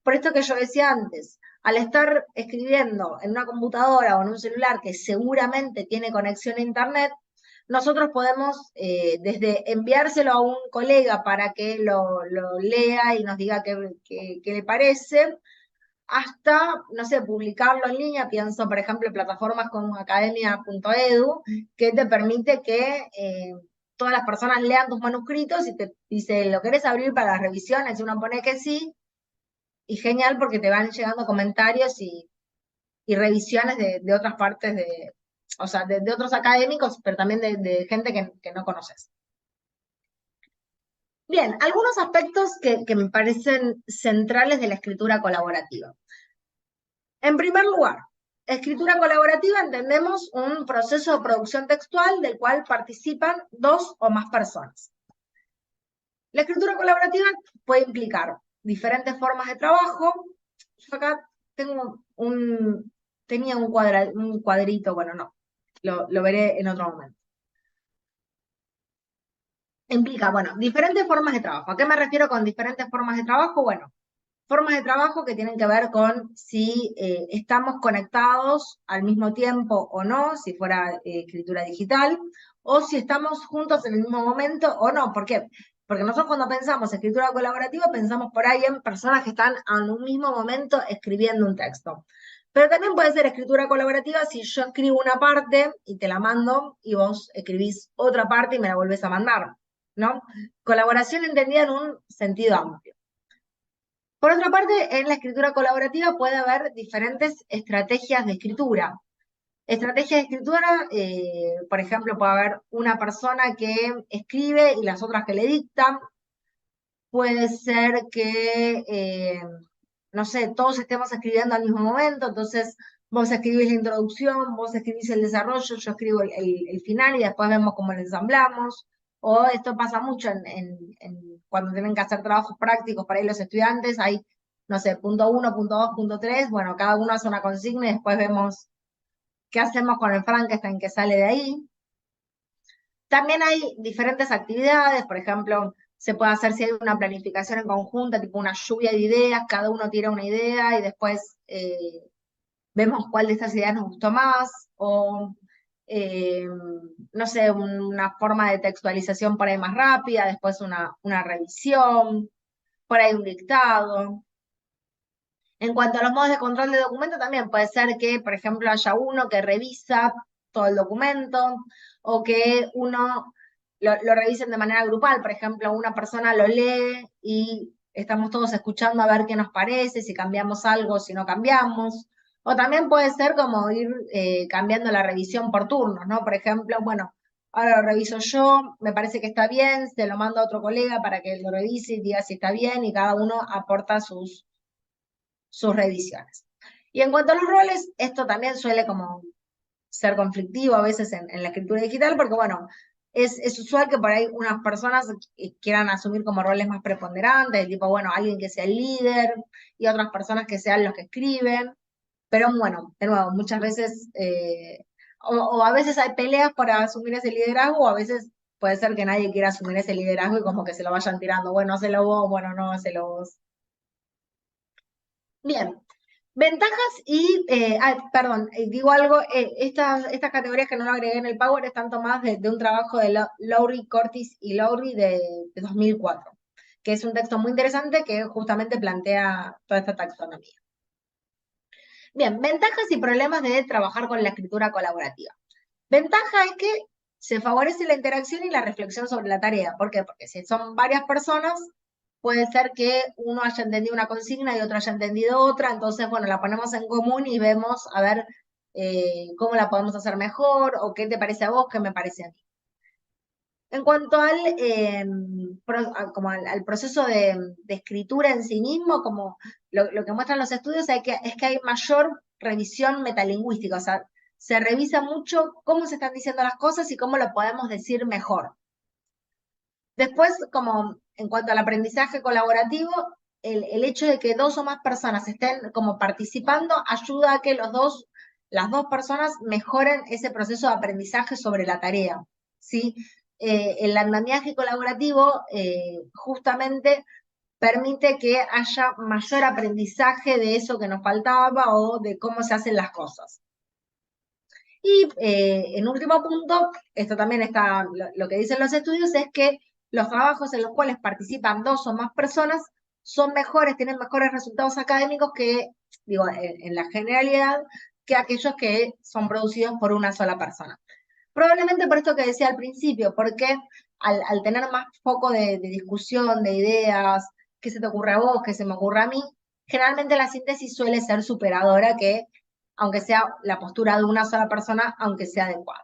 B: Por esto que yo decía antes, al estar escribiendo en una computadora o en un celular que seguramente tiene conexión a internet, nosotros podemos desde enviárselo a un colega para que lo lea y nos diga qué le parece, hasta, no sé, publicarlo en línea. Pienso, por ejemplo, en plataformas como academia.edu, que te permite que todas las personas lean tus manuscritos y te dice, ¿lo querés abrir para las revisiones? Y uno pone que sí, y genial porque te van llegando comentarios y revisiones de otras partes, o sea, de otros académicos, pero también de gente que no conoces. Bien, algunos aspectos que me parecen centrales de la escritura colaborativa. En primer lugar, escritura colaborativa entendemos un proceso de producción textual del cual participan dos o más personas. La escritura colaborativa puede implicar diferentes formas de trabajo. Yo acá tenía un cuadrito, bueno, no, lo veré en otro momento. Implica, bueno, diferentes formas de trabajo. ¿A qué me refiero con diferentes formas de trabajo? Bueno, formas de trabajo que tienen que ver con si estamos conectados al mismo tiempo o no, si fuera escritura digital, o si estamos juntos en el mismo momento o no. ¿Por qué? Porque nosotros cuando pensamos escritura colaborativa, pensamos por ahí en personas que están en un mismo momento escribiendo un texto. Pero también puede ser escritura colaborativa si yo escribo una parte y te la mando y vos escribís otra parte y me la volvés a mandar, ¿no? Colaboración entendida en un sentido amplio. Por otra parte, en la escritura colaborativa puede haber diferentes estrategias de escritura. Estrategias de escritura, por ejemplo, puede haber una persona que escribe y las otras que le dictan. Puede ser que, no sé, todos estemos escribiendo al mismo momento, entonces vos escribís la introducción, vos escribís el desarrollo, yo escribo el final y después vemos cómo lo ensamblamos. O esto pasa mucho cuando tienen que hacer trabajos prácticos para ir los estudiantes, hay, no sé, punto 1, punto 2, punto 3, bueno, cada uno hace una consigna y después vemos qué hacemos con el Frankenstein que sale de ahí. También hay diferentes actividades, por ejemplo, se puede hacer si hay una planificación en conjunta, tipo una lluvia de ideas, cada uno tira una idea y después vemos cuál de estas ideas nos gustó más, o no sé, una forma de textualización por ahí más rápida, después una revisión, por ahí un dictado. En cuanto a los modos de control de documento, también puede ser que, por ejemplo, haya uno que revisa todo el documento, o que uno lo revisen de manera grupal. Por ejemplo, una persona lo lee y estamos todos escuchando a ver qué nos parece, si cambiamos algo, si no cambiamos. O también puede ser como ir cambiando la revisión por turnos, ¿no? Por ejemplo, bueno, ahora lo reviso yo, me parece que está bien, se lo mando a otro colega para que lo revise y diga si está bien, y cada uno aporta sus revisiones. Y en cuanto a los roles, esto también suele como ser conflictivo a veces en la escritura digital, porque bueno, es usual que por ahí unas personas quieran asumir como roles más preponderantes, tipo, bueno, alguien que sea el líder, y otras personas que sean los que escriben, pero bueno, de nuevo, muchas veces, o a veces hay peleas para asumir ese liderazgo, o a veces puede ser que nadie quiera asumir ese liderazgo y como que se lo vayan tirando, bueno, hacelo vos, bueno, no, hacelo vos. Bien, ventajas y, perdón, digo algo, estas categorías que no lo agregué en el Power están tomadas de un trabajo de Lowry, Curtis y Lowry de 2004, que es un texto muy interesante que justamente plantea toda esta taxonomía. Bien, ventajas y problemas de trabajar con la escritura colaborativa. Ventaja es que se favorece la interacción y la reflexión sobre la tarea. ¿Por qué? Porque si son varias personas, puede ser que uno haya entendido una consigna y otro haya entendido otra, entonces, bueno, la ponemos en común y vemos a ver cómo la podemos hacer mejor, o qué te parece a vos, qué me parece a mí. En cuanto como al proceso de escritura en sí mismo, como lo que muestran los estudios es que hay mayor revisión metalingüística, o sea, se revisa mucho cómo se están diciendo las cosas y cómo lo podemos decir mejor. Después, como en cuanto al aprendizaje colaborativo, el hecho de que dos o más personas estén como participando ayuda a que las dos personas mejoren ese proceso de aprendizaje sobre la tarea, ¿sí? El andamiaje colaborativo justamente permite que haya mayor aprendizaje de eso que nos faltaba o de cómo se hacen las cosas. Y en último punto, esto también está, lo que dicen los estudios es que los trabajos en los cuales participan dos o más personas son mejores, tienen mejores resultados académicos que, digo, en la generalidad, que aquellos que son producidos por una sola persona. Probablemente por esto que decía al principio, porque al tener más foco de discusión, de ideas, qué se te ocurre a vos, qué se me ocurre a mí, generalmente la síntesis suele ser superadora que, aunque sea la postura de una sola persona, aunque sea adecuada.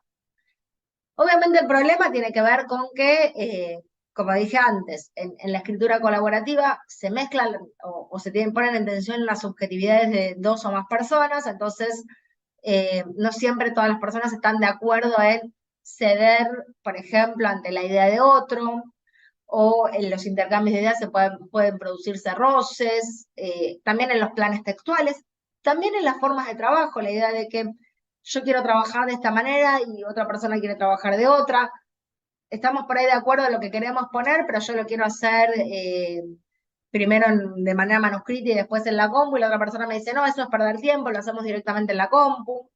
B: Obviamente el problema tiene que ver con que, como dije antes, en la escritura colaborativa se mezclan o se ponen en tensión las subjetividades de dos o más personas, entonces no siempre todas las personas están de acuerdo en ceder, por ejemplo, ante la idea de otro, o en los intercambios de ideas pueden producirse roces, también en los planes textuales, también en las formas de trabajo, la idea de que yo quiero trabajar de esta manera y otra persona quiere trabajar de otra. Estamos por ahí de acuerdo en lo que queremos poner, pero yo lo quiero hacer primero de manera manuscrita y después en la compu, y la otra persona me dice, no, eso es perder tiempo, lo hacemos directamente en la compu.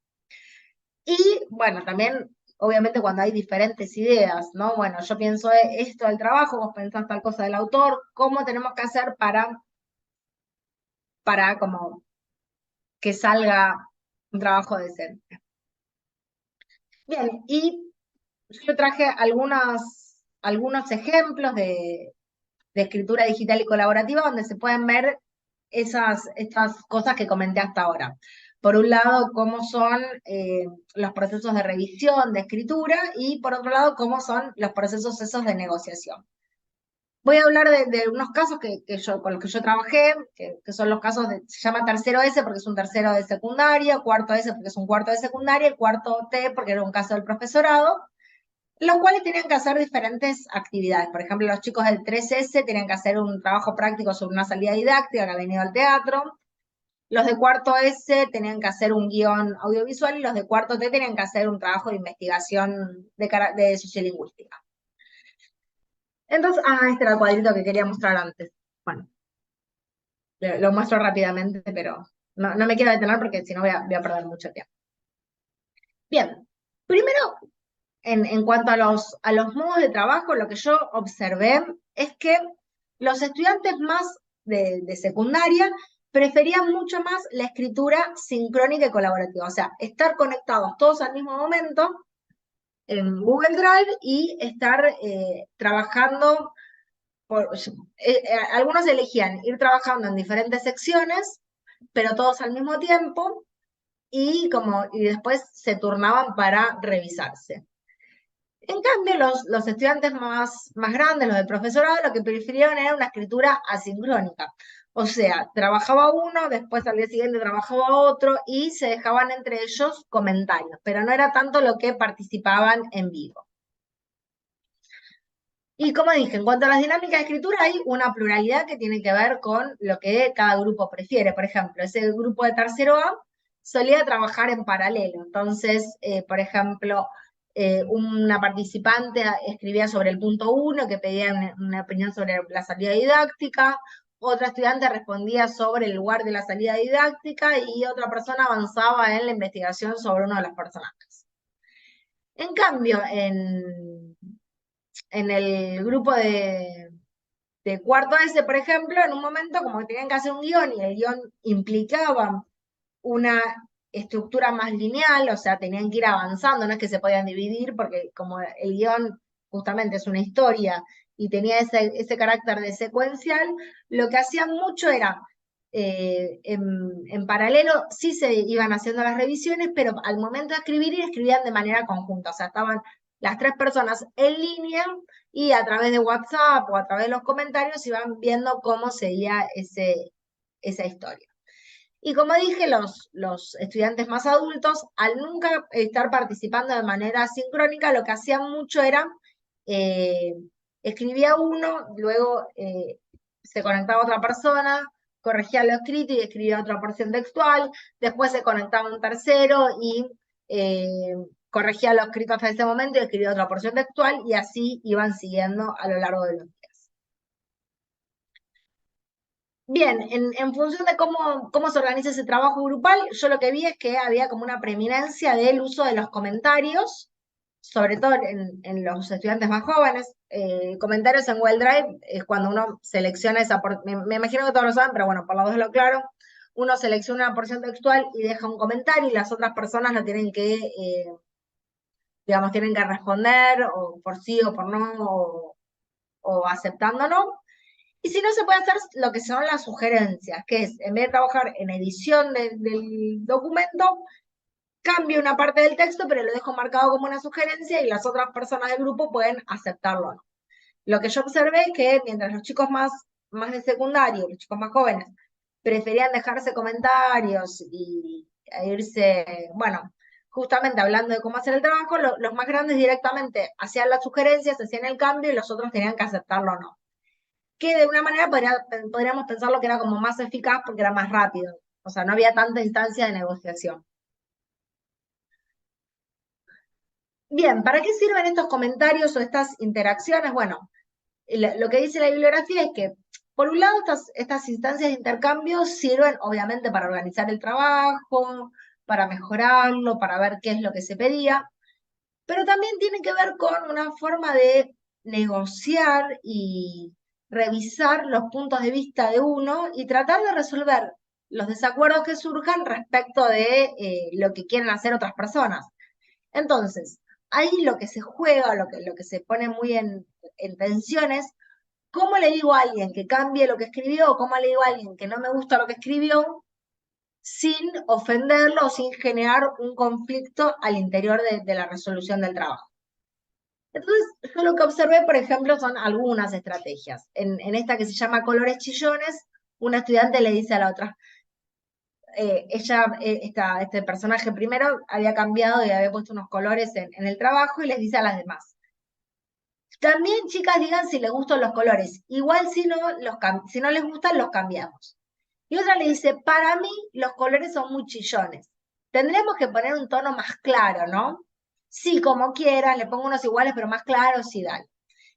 B: Y bueno, también, obviamente, cuando hay diferentes ideas, ¿no? Bueno, yo pienso esto del trabajo, vos pensás tal cosa del autor, ¿cómo tenemos que hacer para como que salga un trabajo decente? Bien, y yo traje algunos ejemplos de escritura digital y colaborativa donde se pueden ver estas cosas que comenté hasta ahora. Por un lado, cómo son los procesos de revisión, de escritura, y por otro lado, cómo son los procesos esos de negociación. Voy a hablar de unos casos con los que yo trabajé, que son los casos se llama tercero S porque es un tercero de secundaria, cuarto S porque es un cuarto de secundaria, y cuarto T porque era un caso del profesorado, los cuales tenían que hacer diferentes actividades. Por ejemplo, los chicos del 3S tenían que hacer un trabajo práctico sobre una salida didáctica que ha venido al teatro. Los de cuarto S tenían que hacer un guión audiovisual y los de cuarto T tenían que hacer un trabajo de investigación de sociolingüística. Entonces, este era el cuadrito que quería mostrar antes. Bueno, lo muestro rápidamente, pero no me quiero detener porque si no voy a perder mucho tiempo. Bien, primero, en cuanto a los modos de trabajo, lo que yo observé es que los estudiantes más de secundaria preferían mucho más la escritura sincrónica y colaborativa, o sea, estar conectados todos al mismo momento en Google Drive y estar trabajando, algunos elegían ir trabajando en diferentes secciones, pero todos al mismo tiempo, y después se turnaban para revisarse. En cambio, los estudiantes más grandes, los del profesorado, lo que prefirieron era una escritura asincrónica. O sea, trabajaba uno, después al día siguiente trabajaba otro y se dejaban entre ellos comentarios, pero no era tanto lo que participaban en vivo. Y como dije, en cuanto a las dinámicas de escritura, hay una pluralidad que tiene que ver con lo que cada grupo prefiere. Por ejemplo, ese grupo de tercero A solía trabajar en paralelo. Entonces, por ejemplo, una participante escribía sobre el punto 1, que pedía una opinión sobre la salida didáctica, otra estudiante respondía sobre el lugar de la salida didáctica y otra persona avanzaba en la investigación sobre uno de los personajes. En cambio, en el grupo de cuarto S, por ejemplo, en un momento como que tenían que hacer un guión y el guión implicaba una estructura más lineal, o sea, tenían que ir avanzando, no es que se podían dividir, porque como el guión justamente es una historia y tenía ese carácter de secuencial, lo que hacían mucho era, en paralelo sí se iban haciendo las revisiones, pero al momento de escribir escribían de manera conjunta, o sea, estaban las tres personas en línea y a través de WhatsApp o a través de los comentarios iban viendo cómo seguía esa historia. Y como dije, los estudiantes más adultos, al nunca estar participando de manera sincrónica, lo que hacían mucho era, escribía uno, luego se conectaba otra persona, corregía lo escrito y escribía otra porción textual, después se conectaba un tercero y corregía lo escrito hasta ese momento y escribía otra porción textual, y así iban siguiendo a lo largo de los días. Bien, en función de cómo se organiza ese trabajo grupal, yo lo que vi es que había como una preeminencia del uso de los comentarios, sobre todo en los estudiantes más jóvenes. Comentarios en Google Drive es cuando uno selecciona me imagino que todos lo saben, pero bueno, por la duda lo claro, uno selecciona una porción textual y deja un comentario y las otras personas lo tienen que, digamos, tienen que responder, o por sí o por no, o aceptando no. Y si no, se puede hacer lo que son las sugerencias, que es, en vez de trabajar en edición del documento, cambio una parte del texto, pero lo dejo marcado como una sugerencia y las otras personas del grupo pueden aceptarlo o no. Lo que yo observé es que mientras los chicos más de secundario, los chicos más jóvenes, preferían dejarse comentarios e irse, bueno, justamente hablando de cómo hacer el trabajo, los más grandes directamente hacían las sugerencias, hacían el cambio y los otros tenían que aceptarlo o no, que de una manera podríamos pensarlo que era como más eficaz porque era más rápido, o sea, no había tanta instancia de negociación. Bien, ¿para qué sirven estos comentarios o estas interacciones? Bueno, lo que dice la bibliografía es que, por un lado, estas instancias de intercambio sirven obviamente para organizar el trabajo, para mejorarlo, para ver qué es lo que se pedía, pero también tiene que ver con una forma de negociar y revisar los puntos de vista de uno y tratar de resolver los desacuerdos que surjan respecto de lo que quieren hacer otras personas. Entonces, ahí lo que se juega, lo que se pone muy en tensión es cómo le digo a alguien que cambie lo que escribió, o cómo le digo a alguien que no me gusta lo que escribió, sin ofenderlo o sin generar un conflicto al interior de la resolución del trabajo. Entonces, yo lo que observé, por ejemplo, son algunas estrategias. En esta que se llama colores chillones, una estudiante le dice a la otra, este personaje primero había cambiado y había puesto unos colores en el trabajo y les dice a las demás, también chicas digan si les gustan los colores, igual si no les gustan los cambiamos. Y otra le dice, para mí los colores son muy chillones, tendremos que poner un tono más claro, ¿no? Sí, como quieran, le pongo unos iguales pero más claros y dale.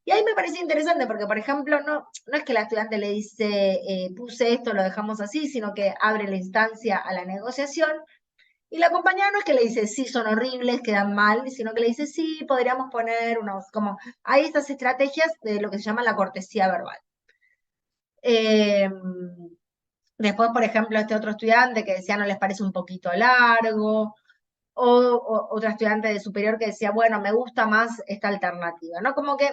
B: Y ahí me pareció interesante porque, por ejemplo, no es que la estudiante le dice, puse esto, lo dejamos así, sino que abre la instancia a la negociación. Y la compañera no es que le dice, sí, son horribles, quedan mal, sino que le dice, sí, podríamos poner unos, como, hay estas estrategias de lo que se llama la cortesía verbal. Después, por ejemplo, este otro estudiante que decía, no les parece un poquito largo, o otra estudiante de superior que decía, bueno, me gusta más esta alternativa, ¿no? Como que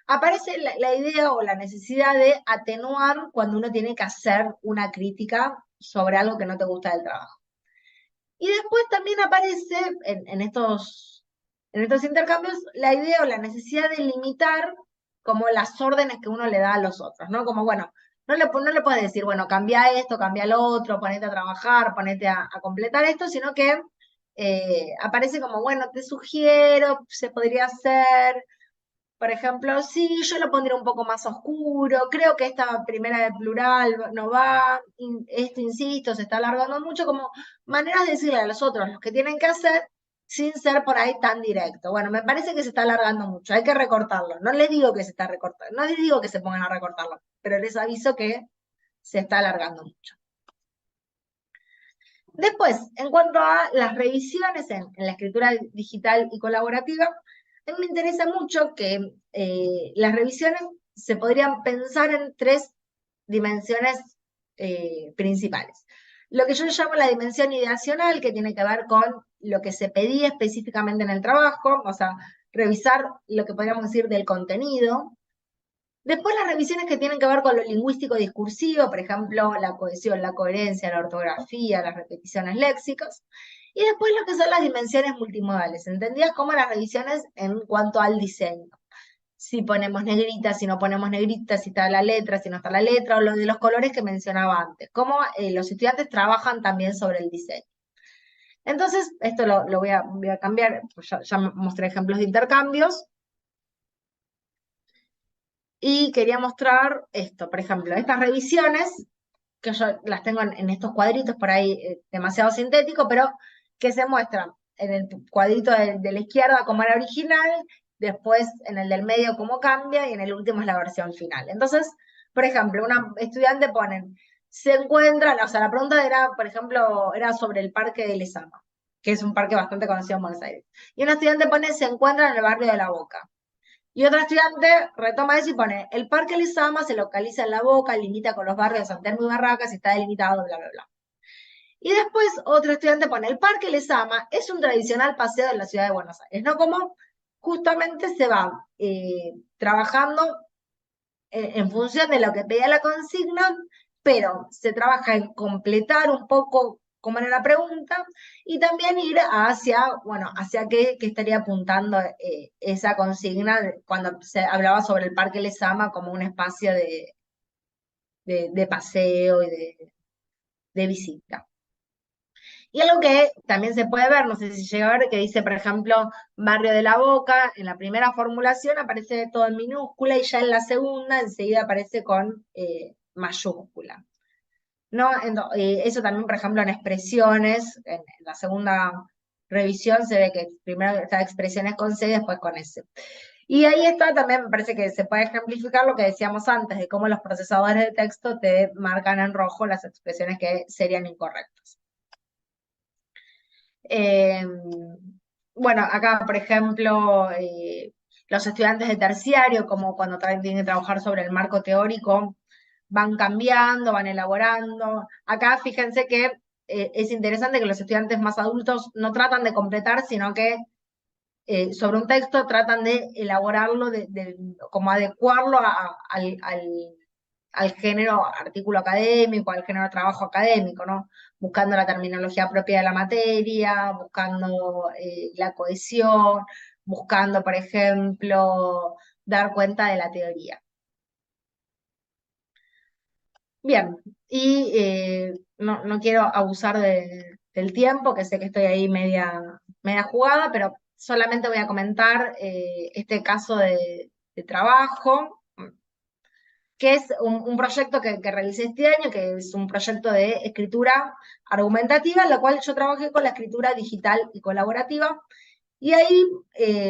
B: aparece la idea o la necesidad de atenuar cuando uno tiene que hacer una crítica sobre algo que no te gusta del trabajo. Y después también aparece en estos En estos intercambios, la idea o la necesidad de limitar como las órdenes que uno le da a los otros, ¿no? Como, bueno, no le puedes decir, bueno, cambia esto, cambia lo otro, ponete a trabajar, ponete a completar esto, sino que aparece como, bueno, te sugiero, se podría hacer, por ejemplo, sí, yo lo pondría un poco más oscuro, creo que esta primera de plural no va, esto, insisto, se está alargando mucho, como maneras de decirle a los otros lo que tienen que hacer sin ser por ahí tan directo. Bueno, me parece que se está alargando mucho, hay que recortarlo. No les digo que se está recortando, no les digo que se pongan a recortarlo, pero les aviso que se está alargando mucho. Después, en cuanto a las revisiones en la escritura digital y colaborativa, a mí me interesa mucho que las revisiones se podrían pensar en 3 dimensiones principales. Lo que yo llamo la dimensión ideacional, que tiene que ver con lo que se pedía específicamente en el trabajo, o sea, revisar lo que podríamos decir del contenido. Después las revisiones que tienen que ver con lo lingüístico discursivo, por ejemplo, la cohesión, la coherencia, la ortografía, las repeticiones léxicas. Y después lo que son las dimensiones multimodales, entendidas como las revisiones en cuanto al diseño. Si ponemos negritas, si no ponemos negritas, si está la letra, si no está la letra, o lo de los colores que mencionaba antes. Cómo los estudiantes trabajan también sobre el diseño. Entonces, esto lo voy a cambiar, pues ya mostré ejemplos de intercambios. Y quería mostrar esto, por ejemplo, estas revisiones, que yo las tengo en estos cuadritos por ahí demasiado sintético, pero que se muestran en el cuadrito de la izquierda como era original, después en el del medio cómo cambia, y en el último es la versión final. Entonces, por ejemplo, una estudiante ponen, se encuentran, o sea, la pregunta era, por ejemplo, era sobre el Parque de Lezama, que es un parque bastante conocido en Buenos Aires. Y una estudiante pone, se encuentra en el barrio de La Boca. Y otro estudiante retoma eso y pone, el Parque Lezama se localiza en La Boca, limita con los barrios de San Telmo y Barracas, está delimitado, bla, bla, bla. Y después otro estudiante pone, el Parque Lezama es un tradicional paseo de la ciudad de Buenos Aires, ¿no? Como justamente se va trabajando en función de lo que pedía la consigna, pero se trabaja en completar un poco cómo era la pregunta, y también ir hacia, bueno, hacia qué estaría apuntando esa consigna cuando se hablaba sobre el Parque Lezama como un espacio de paseo y de visita. Y algo que también se puede ver, no sé si llega a ver, que dice, por ejemplo, Barrio de la Boca, en la primera formulación aparece todo en minúscula, y ya en la segunda enseguida aparece con mayúscula. ¿No? Eso también, por ejemplo, en expresiones, en la segunda revisión se ve que primero está expresiones con C y después con S. Y ahí está también, me parece que se puede ejemplificar lo que decíamos antes, de cómo los procesadores de texto te marcan en rojo las expresiones que serían incorrectas. Bueno, acá, por ejemplo, los estudiantes de terciario, como cuando tienen que trabajar sobre el marco teórico, van cambiando, van elaborando. Acá fíjense que es interesante que los estudiantes más adultos no tratan de completar, sino que sobre un texto tratan de elaborarlo, como adecuarlo al género artículo académico, al género trabajo académico, ¿no? Buscando la terminología propia de la materia, buscando la cohesión, buscando, por ejemplo, dar cuenta de la teoría. Bien, y no quiero abusar del tiempo, que sé que estoy ahí media jugada, pero solamente voy a comentar este caso de trabajo, que es un proyecto que realicé este año, que es un proyecto de escritura argumentativa, en la cual yo trabajé con la escritura digital y colaborativa, y ahí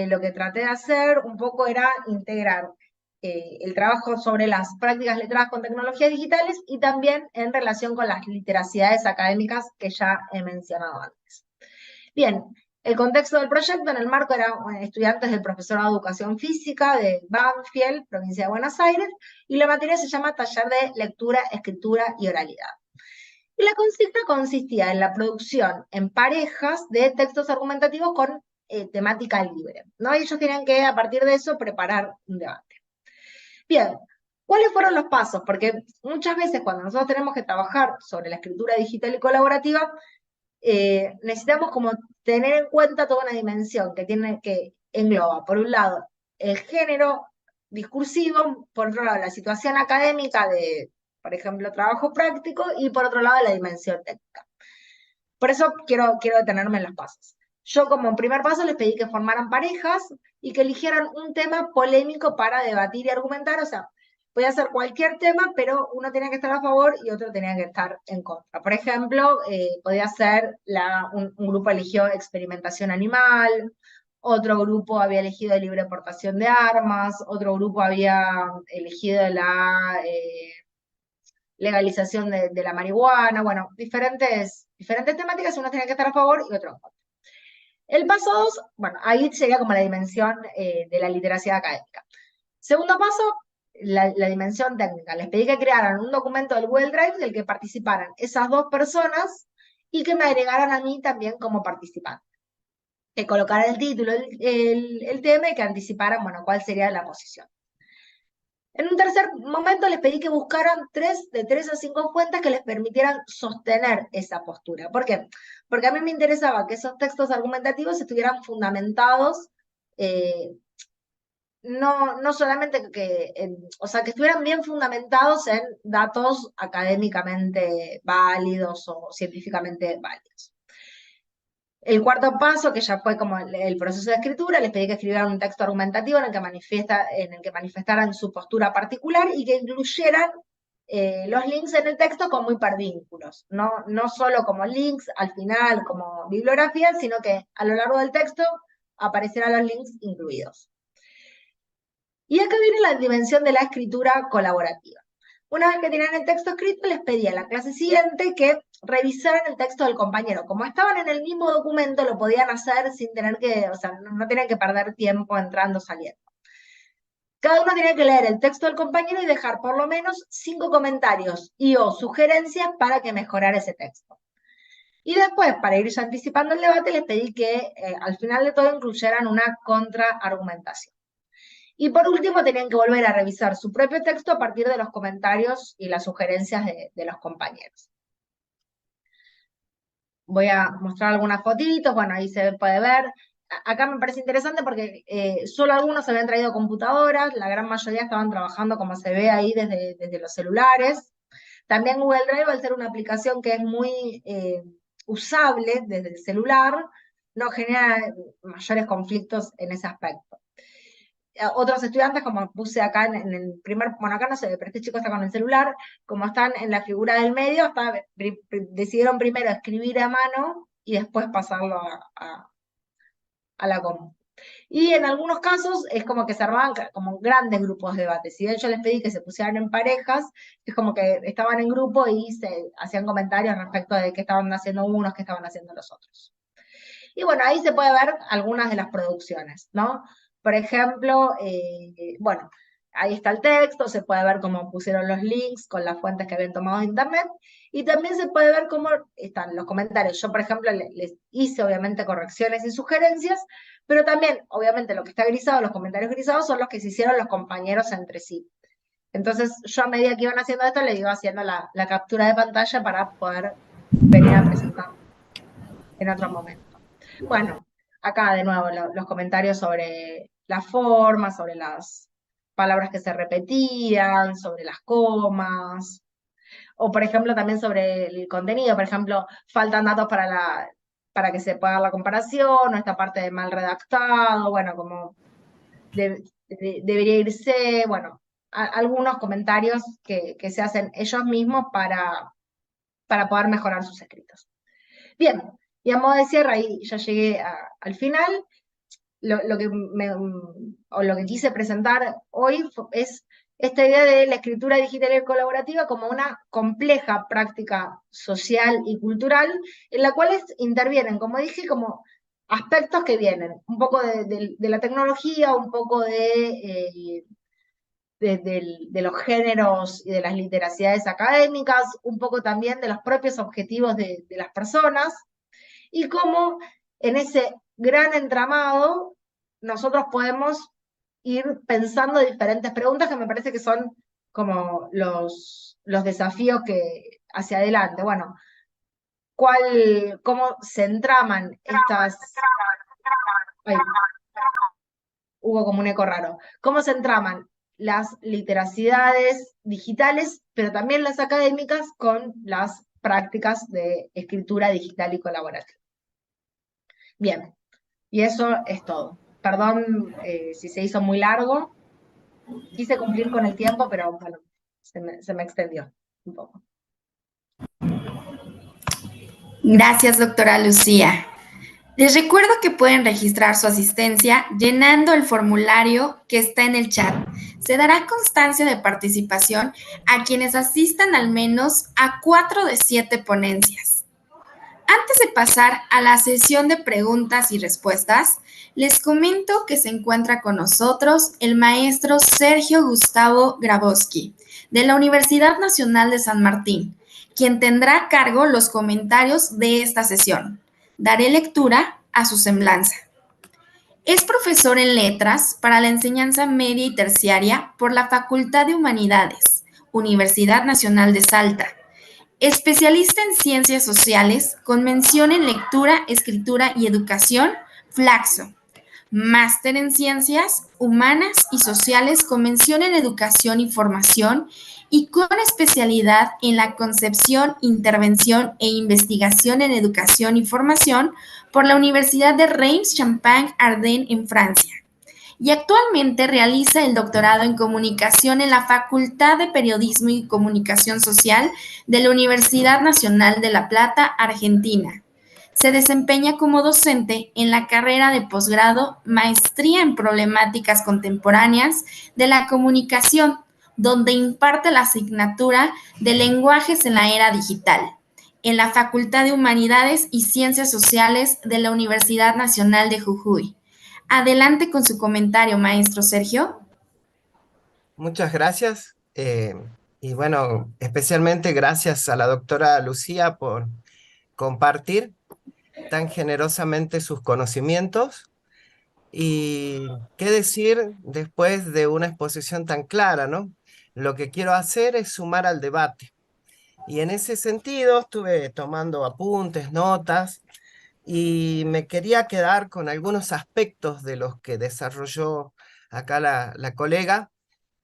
B: lo que traté de hacer un poco era integrar el trabajo sobre las prácticas letradas con tecnologías digitales y también en relación con las literacidades académicas que ya he mencionado antes. Bien, el contexto del proyecto en el marco eran estudiantes del profesorado de Educación Física de Banfield, provincia de Buenos Aires, y la materia se llama Taller de Lectura, Escritura y Oralidad. Y la consigna consistía en la producción en parejas de textos argumentativos con temática libre, ¿no? Y ellos tenían que, a partir de eso, preparar un debate. Bien, ¿cuáles fueron los pasos? Porque muchas veces cuando nosotros tenemos que trabajar sobre la escritura digital y colaborativa, necesitamos como tener en cuenta toda una dimensión que engloba, por un lado, el género discursivo, por otro lado, la situación académica de, por ejemplo, trabajo práctico, y por otro lado, la dimensión técnica. Por eso quiero detenerme en los pasos. Yo como primer paso les pedí que formaran parejas y que eligieran un tema polémico para debatir y argumentar, o sea, podía ser cualquier tema, pero uno tenía que estar a favor y otro tenía que estar en contra. Por ejemplo, podía ser un grupo eligió experimentación animal, otro grupo había elegido libre portación de armas, otro grupo había elegido la legalización de la marihuana, bueno, diferentes temáticas, uno tenía que estar a favor y otro en contra. El paso 2, bueno, ahí sería como la dimensión de la literacia académica. Segundo paso, la dimensión técnica. Les pedí que crearan un documento del Google Drive del que participaran esas dos personas y que me agregaran a mí también como participante. Que colocaran el título, el tema y que anticiparan, bueno, cuál sería la posición. En un tercer momento les pedí que buscaran de 3 a 5 fuentes que les permitieran sostener esa postura. ¿Por qué? Porque a mí me interesaba que esos textos argumentativos estuvieran fundamentados, no solamente o sea, que estuvieran bien fundamentados en datos académicamente válidos o científicamente válidos. El cuarto paso, que ya fue como el proceso de escritura, les pedí que escribieran un texto argumentativo en el que manifestaran su postura particular y que incluyeran los links en el texto como hipervínculos, no solo como links al final, como bibliografía, sino que a lo largo del texto aparecerán los links incluidos. Y acá viene la dimensión de la escritura colaborativa. Una vez que tenían el texto escrito, les pedí a la clase siguiente que revisaran el texto del compañero. Como estaban en el mismo documento, lo podían hacer sin tener que, o sea, no tenían que perder tiempo entrando, saliendo. Cada uno tenía que leer el texto del compañero y dejar por lo menos 5 comentarios o sugerencias para que mejorara ese texto. Y después, para ir ya anticipando el debate, les pedí que al final de todo incluyeran una contraargumentación. Y por último, tenían que volver a revisar su propio texto a partir de los comentarios y las sugerencias de los compañeros. Voy a mostrar algunas fotitos, bueno, ahí se puede ver. Acá me parece interesante porque solo algunos habían traído computadoras, la gran mayoría estaban trabajando, como se ve ahí, desde los celulares. También Google Drive, al ser una aplicación que es muy usable desde el celular, no genera mayores conflictos en ese aspecto. Otros estudiantes, como puse acá en el primer, bueno, acá no se ve, pero este chico está con el celular, como están en la figura del medio, decidieron primero escribir a mano y después pasarlo a la compu. Y en algunos casos es como que se armaban como grandes grupos de debate. Si bien yo les pedí que se pusieran en parejas, es como que estaban en grupo y se hacían comentarios respecto de qué estaban haciendo unos, qué estaban haciendo los otros. Y bueno, ahí se puede ver algunas de las producciones, ¿no? Por ejemplo, bueno, ahí está el texto, se puede ver cómo pusieron los links con las fuentes que habían tomado de internet, y también se puede ver cómo están los comentarios. Yo, por ejemplo, les hice obviamente correcciones y sugerencias, pero también, obviamente, lo que está grisado, los comentarios grisados, son los que se hicieron los compañeros entre sí. Entonces, yo a medida que iban haciendo esto, les iba haciendo la captura de pantalla para poder venir a presentar en otro momento. Bueno, acá de nuevo los comentarios sobre la forma, sobre las palabras que se repetían, sobre las comas, o por ejemplo también sobre el contenido. Por ejemplo, faltan datos para que se pueda dar la comparación, o esta parte de mal redactado, bueno, como debería irse, bueno, algunos comentarios que se hacen ellos mismos para poder mejorar sus escritos. Bien, y a modo de cierre, ahí ya llegué al final. Lo que quise presentar hoy es esta idea de la escritura digital y colaborativa como una compleja práctica social y cultural, en la cual intervienen, como dije, como aspectos que vienen, un poco de la tecnología, un poco de los géneros y de las literacidades académicas, un poco también de los propios objetivos de las personas, y cómo en ese gran entramado nosotros podemos ir pensando diferentes preguntas que me parece que son como los desafíos que hacia adelante. Bueno, cómo se entraman estas... Ay, hubo como un eco raro. ¿Cómo se entraman las literacidades digitales, pero también las académicas, con las prácticas de escritura digital y colaborativa? Bien, y eso es todo. Perdón si se hizo muy largo. Quise cumplir con el tiempo, pero bueno, se me extendió un poco.
C: Gracias, doctora Lucía. Les recuerdo que pueden registrar su asistencia llenando el formulario que está en el chat. Se dará constancia de participación a quienes asistan al menos a 4 de 7 ponencias. Antes de pasar a la sesión de preguntas y respuestas, les comento que se encuentra con nosotros el maestro Sergio Gustavo Grabowski, de la Universidad Nacional de San Martín, quien tendrá a cargo los comentarios de esta sesión. Daré lectura a su semblanza. Es profesor en Letras para la enseñanza media y terciaria por la Facultad de Humanidades, Universidad Nacional de Salta. Especialista en Ciencias Sociales, con mención en Lectura, Escritura y Educación, Flaxo. Máster en Ciencias Humanas y Sociales, con mención en Educación y Formación, y con especialidad en la concepción, intervención e investigación en educación y formación por la Universidad de Reims-Champagne-Ardenne en Francia. Y actualmente realiza el doctorado en comunicación en la Facultad de Periodismo y Comunicación Social de la Universidad Nacional de La Plata, Argentina. Se desempeña como docente en la carrera de posgrado Maestría en Problemáticas Contemporáneas de la Comunicación, donde imparte la asignatura de Lenguajes en la Era Digital, en la Facultad de Humanidades y Ciencias Sociales de la Universidad Nacional de Jujuy. Adelante con su comentario, maestro Sergio.
D: Muchas gracias. Y bueno, especialmente gracias a la doctora Lucía por compartir tan generosamente sus conocimientos. Y qué decir después de una exposición tan clara, ¿no? Lo que quiero hacer es sumar al debate. Y en ese sentido estuve tomando apuntes, notas, y me quería quedar con algunos aspectos de los que desarrolló acá la colega.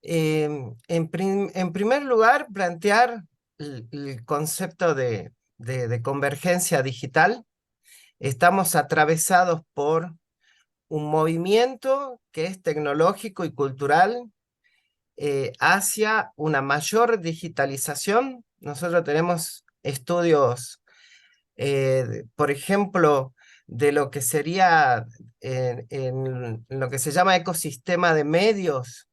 D: En primer lugar, plantear el concepto de convergencia digital. Estamos atravesados por un movimiento que es tecnológico y cultural hacia una mayor digitalización. Nosotros tenemos estudios, por ejemplo, de lo que sería en lo que se llama ecosistema de medios.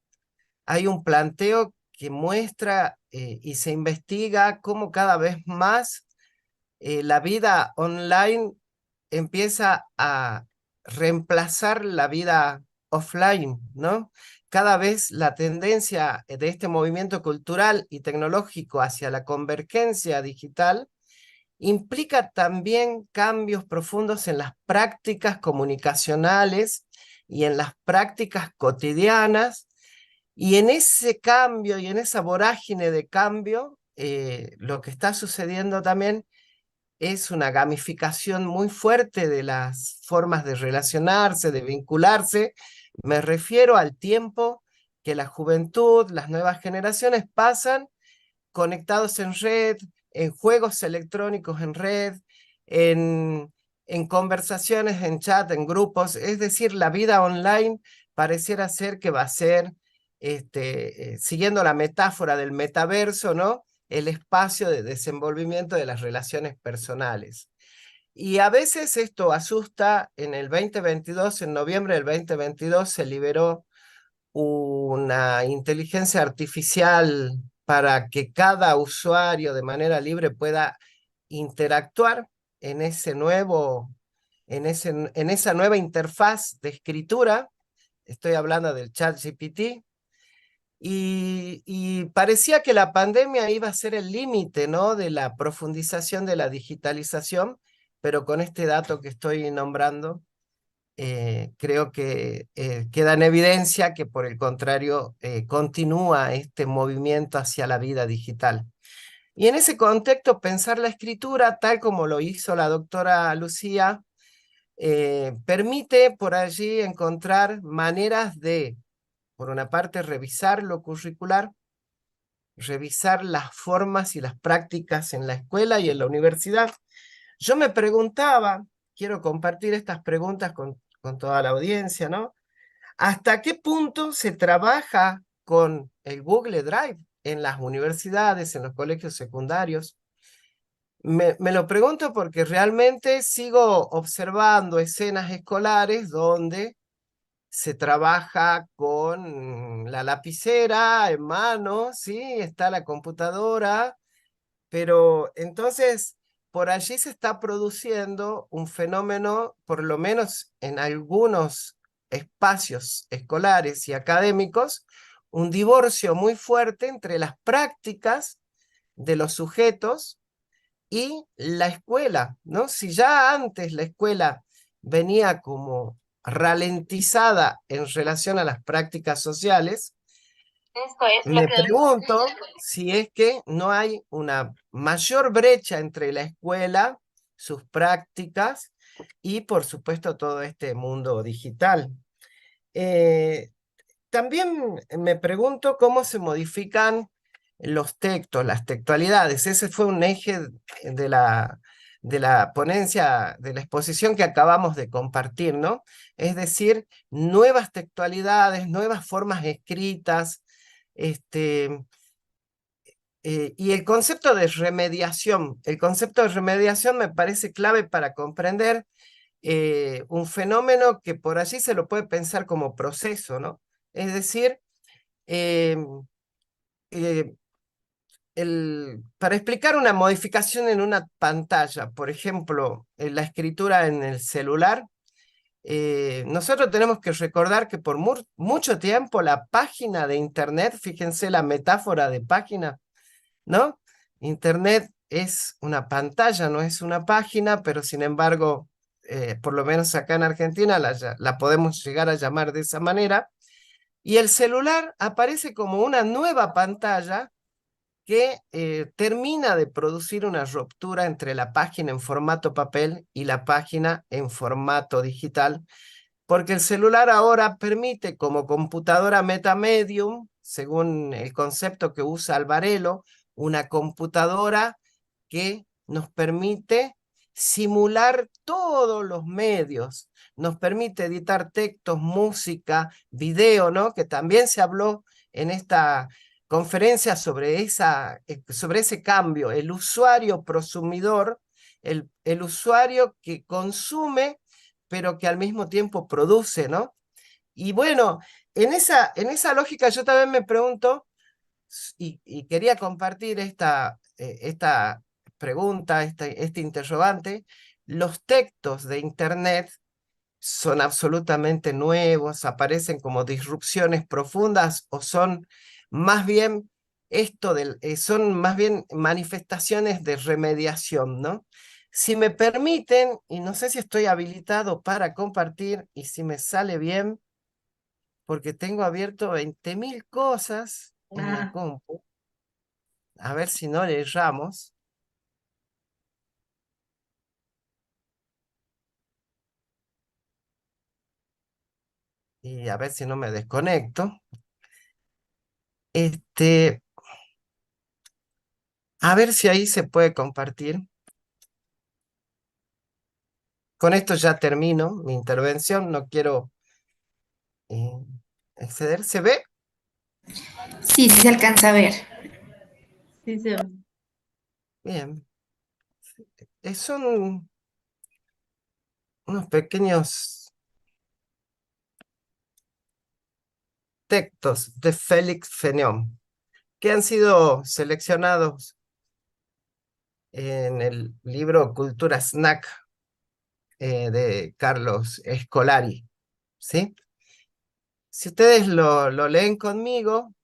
D: Hay un planteo que muestra y se investiga cómo cada vez más la vida online empieza a reemplazar la vida offline, ¿no? Cada vez la tendencia de este movimiento cultural y tecnológico hacia la convergencia digital implica también cambios profundos en las prácticas comunicacionales y en las prácticas cotidianas. Y en ese cambio y en esa vorágine de cambio, lo que está sucediendo también es una gamificación muy fuerte de las formas de relacionarse, de vincularse. Me refiero al tiempo que la juventud, las nuevas generaciones pasan conectados en red, en juegos electrónicos en red, en conversaciones en chat, en grupos. Es decir, la vida online pareciera ser que va a ser, siguiendo la metáfora del metaverso, ¿no?, el espacio de desenvolvimiento de las relaciones personales. Y a veces esto asusta. En el 2022, en noviembre del 2022, se liberó una inteligencia artificial para que cada usuario de manera libre pueda interactuar en esa nueva interfaz de escritura. Estoy hablando del ChatGPT. Y parecía que la pandemia iba a ser el límite, ¿no?, de la profundización de la digitalización, pero con este dato que estoy nombrando, creo que queda en evidencia que, por el contrario, continúa este movimiento hacia la vida digital. Y en ese contexto pensar la escritura, tal como lo hizo la doctora Lucía, permite por allí encontrar maneras de, por una parte, revisar lo curricular, revisar las formas y las prácticas en la escuela y en la universidad. Yo me preguntaba, quiero compartir estas preguntas con toda la audiencia, ¿no? ¿Hasta qué punto se trabaja con el Google Drive en las universidades, en los colegios secundarios? Me lo pregunto porque realmente sigo observando escenas escolares donde se trabaja con la lapicera en mano, sí, está la computadora, pero entonces por allí se está produciendo un fenómeno, por lo menos en algunos espacios escolares y académicos, un divorcio muy fuerte entre las prácticas de los sujetos y la escuela, ¿no? Si ya antes la escuela venía como ralentizada en relación a las prácticas sociales, me pregunto si es que no hay una mayor brecha entre la escuela, sus prácticas y, por supuesto, todo este mundo digital. También me pregunto cómo se modifican los textos, las textualidades. Ese fue un eje de la ponencia, de la exposición que acabamos de compartir, ¿no? Es decir, nuevas textualidades, nuevas formas escritas, y el concepto de remediación me parece clave para comprender un fenómeno que por allí se lo puede pensar como proceso, ¿no? Es decir, eh, eh, para explicar una modificación en una pantalla, por ejemplo, la escritura en el celular, nosotros tenemos que recordar que por mucho tiempo la página de Internet, fíjense la metáfora de página, ¿no? Internet es una pantalla, no es una página, pero sin embargo, por lo menos acá en Argentina la podemos llegar a llamar de esa manera. Y el celular aparece como una nueva pantalla que termina de producir una ruptura entre la página en formato papel y la página en formato digital, porque el celular ahora permite como computadora metamedium, según el concepto que usa Alvarelo, una computadora que nos permite simular todos los medios, nos permite editar textos, música, video, ¿no? Que también se habló en esta conferencia sobre ese cambio, el usuario prosumidor, el usuario que consume pero que al mismo tiempo produce, ¿no? Y bueno, en esa lógica yo también me pregunto, y quería compartir esta pregunta, este interrogante, los textos de Internet son absolutamente nuevos, aparecen como disrupciones profundas o son más bien son más bien manifestaciones de remediación, ¿no? Si me permiten, y no sé si estoy habilitado para compartir y si me sale bien, porque tengo abierto 20.000 cosas en la compu, a ver si no le erramos. Y a ver si no me desconecto. A ver si ahí se puede compartir. Con esto ya termino mi intervención, no quiero exceder. ¿Se ve?
C: Sí, sí se alcanza a ver.
B: Sí, sí.
D: Bien. Son unos pequeños textos de Félix Fénelon que han sido seleccionados en el libro Cultura Snack de Carlos Escolari, ¿sí? Si ustedes lo leen conmigo,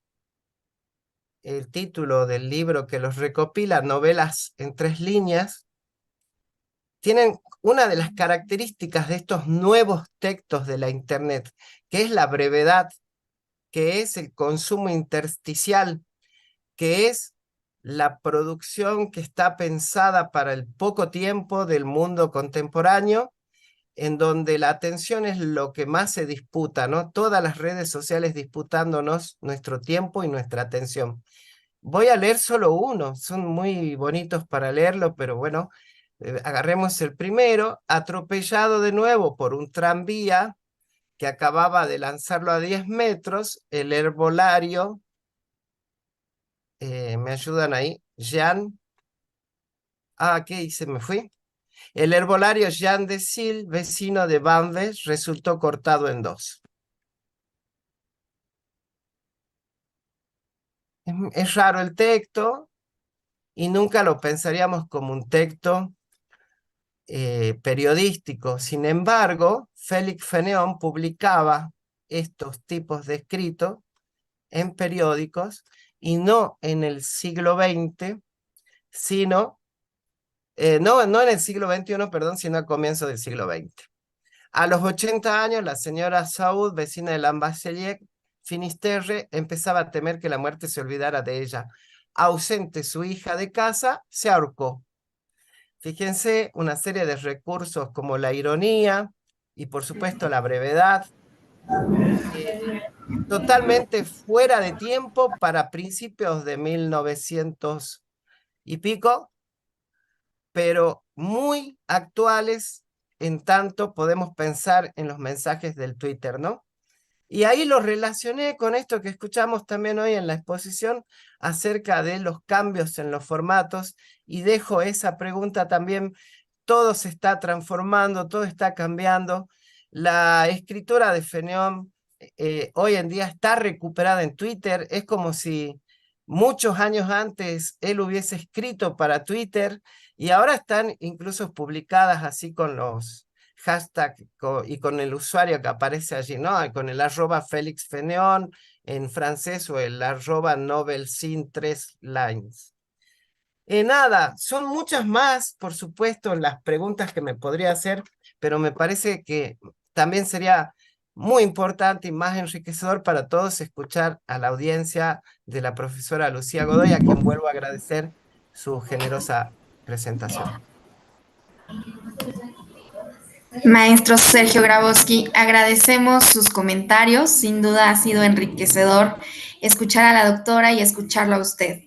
D: el título del libro que los recopila, Novelas en 3 líneas, tienen una de las características de estos nuevos textos de la Internet, que es la brevedad, que es el consumo intersticial, que es la producción que está pensada para el poco tiempo del mundo contemporáneo, en donde la atención es lo que más se disputa, ¿no? Todas las redes sociales disputándonos nuestro tiempo y nuestra atención. Voy a leer solo uno, son muy bonitos para leerlo, pero bueno, agarremos el primero. Atropellado de nuevo por un tranvía que acababa de lanzarlo a 10 metros, el herbolario, ¿me ayudan ahí? ¿Qué hice? Me fui. El herbolario Jean de Sil, vecino de Banves, resultó cortado en dos. Es raro el texto y nunca lo pensaríamos como un texto periodístico. Sin embargo, Félix Fénéon publicaba estos tipos de escritos en periódicos y no en el siglo XX, sino, no en el siglo XXI, perdón, sino a comienzos del siglo XX. A los 80 años, la señora Saud, vecina de Lambasselier, Finisterre, empezaba a temer que la muerte se olvidara de ella. Ausente su hija de casa, se ahorcó. Fíjense, una serie de recursos como la ironía y por supuesto la brevedad, totalmente fuera de tiempo para principios de 1900 y pico, pero muy actuales en tanto podemos pensar en los mensajes del Twitter, ¿no? Y ahí lo relacioné con esto que escuchamos también hoy en la exposición acerca de los cambios en los formatos y dejo esa pregunta también. Todo se está transformando, todo está cambiando. La escritura de Fénéon hoy en día está recuperada en Twitter. Es como si muchos años antes él hubiese escrito para Twitter y ahora están incluso publicadas así con los hashtags y con el usuario que aparece allí, ¿no? Con el @Félix Fénéon en francés o el @Novelsin 3 lines. Nada, son muchas más, por supuesto, las preguntas que me podría hacer, pero me parece que también sería muy importante y más enriquecedor para todos escuchar a la audiencia de la profesora Lucía Godoy, a quien vuelvo a agradecer su generosa presentación.
C: Maestro Sergio Grabowski, agradecemos sus comentarios. Sin duda ha sido enriquecedor escuchar a la doctora y escucharlo a usted.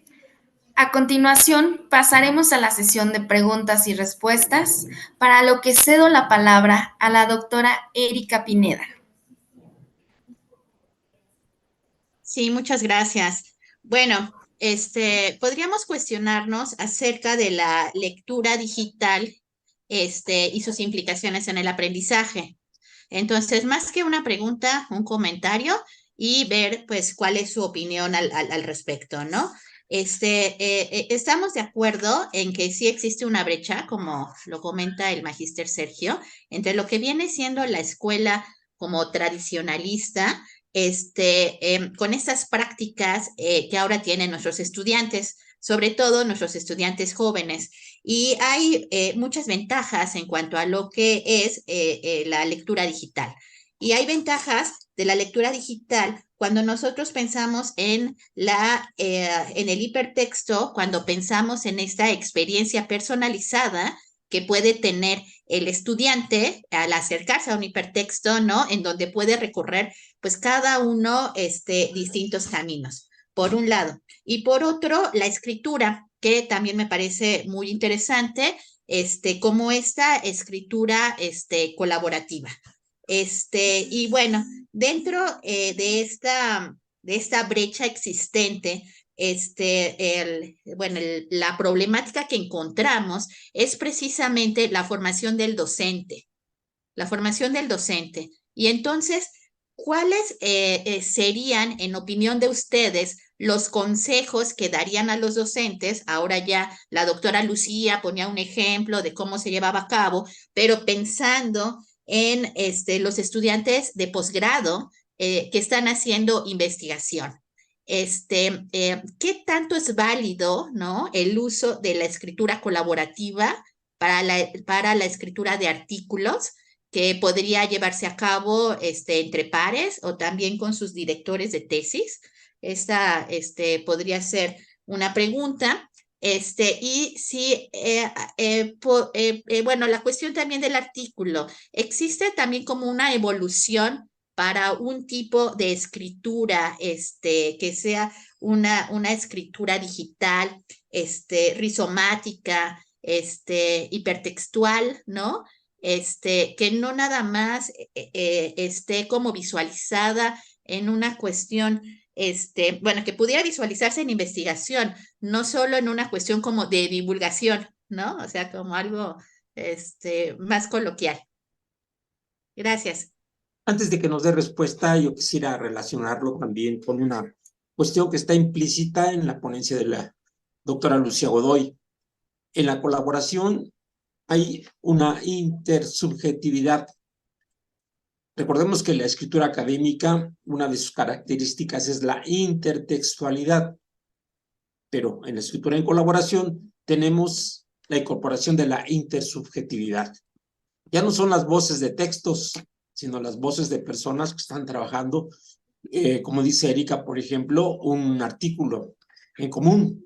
C: A continuación, pasaremos a la sesión de preguntas y respuestas, para lo que cedo la palabra a la doctora Erika Pineda.
E: Sí, muchas gracias. Bueno, podríamos cuestionarnos acerca de la lectura digital, y sus implicaciones en el aprendizaje. Entonces, más que una pregunta, un comentario y ver, pues, cuál es su opinión al respecto, ¿no? Estamos de acuerdo en que sí existe una brecha, como lo comenta el magíster Sergio, entre lo que viene siendo la escuela como tradicionalista, con estas prácticas que ahora tienen nuestros estudiantes, sobre todo nuestros estudiantes jóvenes. Y hay muchas ventajas en cuanto a lo que es la lectura digital. Y hay ventajas de la lectura digital cuando nosotros pensamos en el hipertexto, cuando pensamos en esta experiencia personalizada que puede tener el estudiante al acercarse a un hipertexto, ¿no? En donde puede recorrer, pues, cada uno distintos caminos, por un lado. Y por otro, la escritura, que también me parece muy interesante, como esta escritura colaborativa. Y bueno, dentro de esta brecha existente, la problemática que encontramos es precisamente la formación del docente. La formación del docente. Y entonces, ¿cuáles serían, en opinión de ustedes, los consejos que darían a los docentes? Ahora ya la doctora Lucía ponía un ejemplo de cómo se llevaba a cabo, pero pensando en los estudiantes de posgrado que están haciendo investigación. ¿Qué tanto es válido, ¿no?, el uso de la escritura colaborativa para la escritura de artículos, que podría llevarse a cabo entre pares o también con sus directores de tesis? Esta podría ser una pregunta. Y sí, bueno, la cuestión también del artículo, existe también como una evolución para un tipo de escritura, que sea una escritura digital, rizomática, hipertextual, ¿no? Que no nada más esté como visualizada en una cuestión, bueno, que pudiera visualizarse en investigación, no solo en una cuestión como de divulgación, ¿no? O sea, como algo más coloquial. Gracias.
A: Antes de que nos dé respuesta, yo quisiera relacionarlo también con una cuestión que está implícita en la ponencia de la doctora Lucía Godoy. En la colaboración hay una intersubjetividad. Recordemos que la escritura académica, una de sus características es la intertextualidad, pero en la escritura en colaboración tenemos la incorporación de la intersubjetividad. Ya no son las voces de textos, sino las voces de personas que están trabajando, como dice Erika, por ejemplo, un artículo en común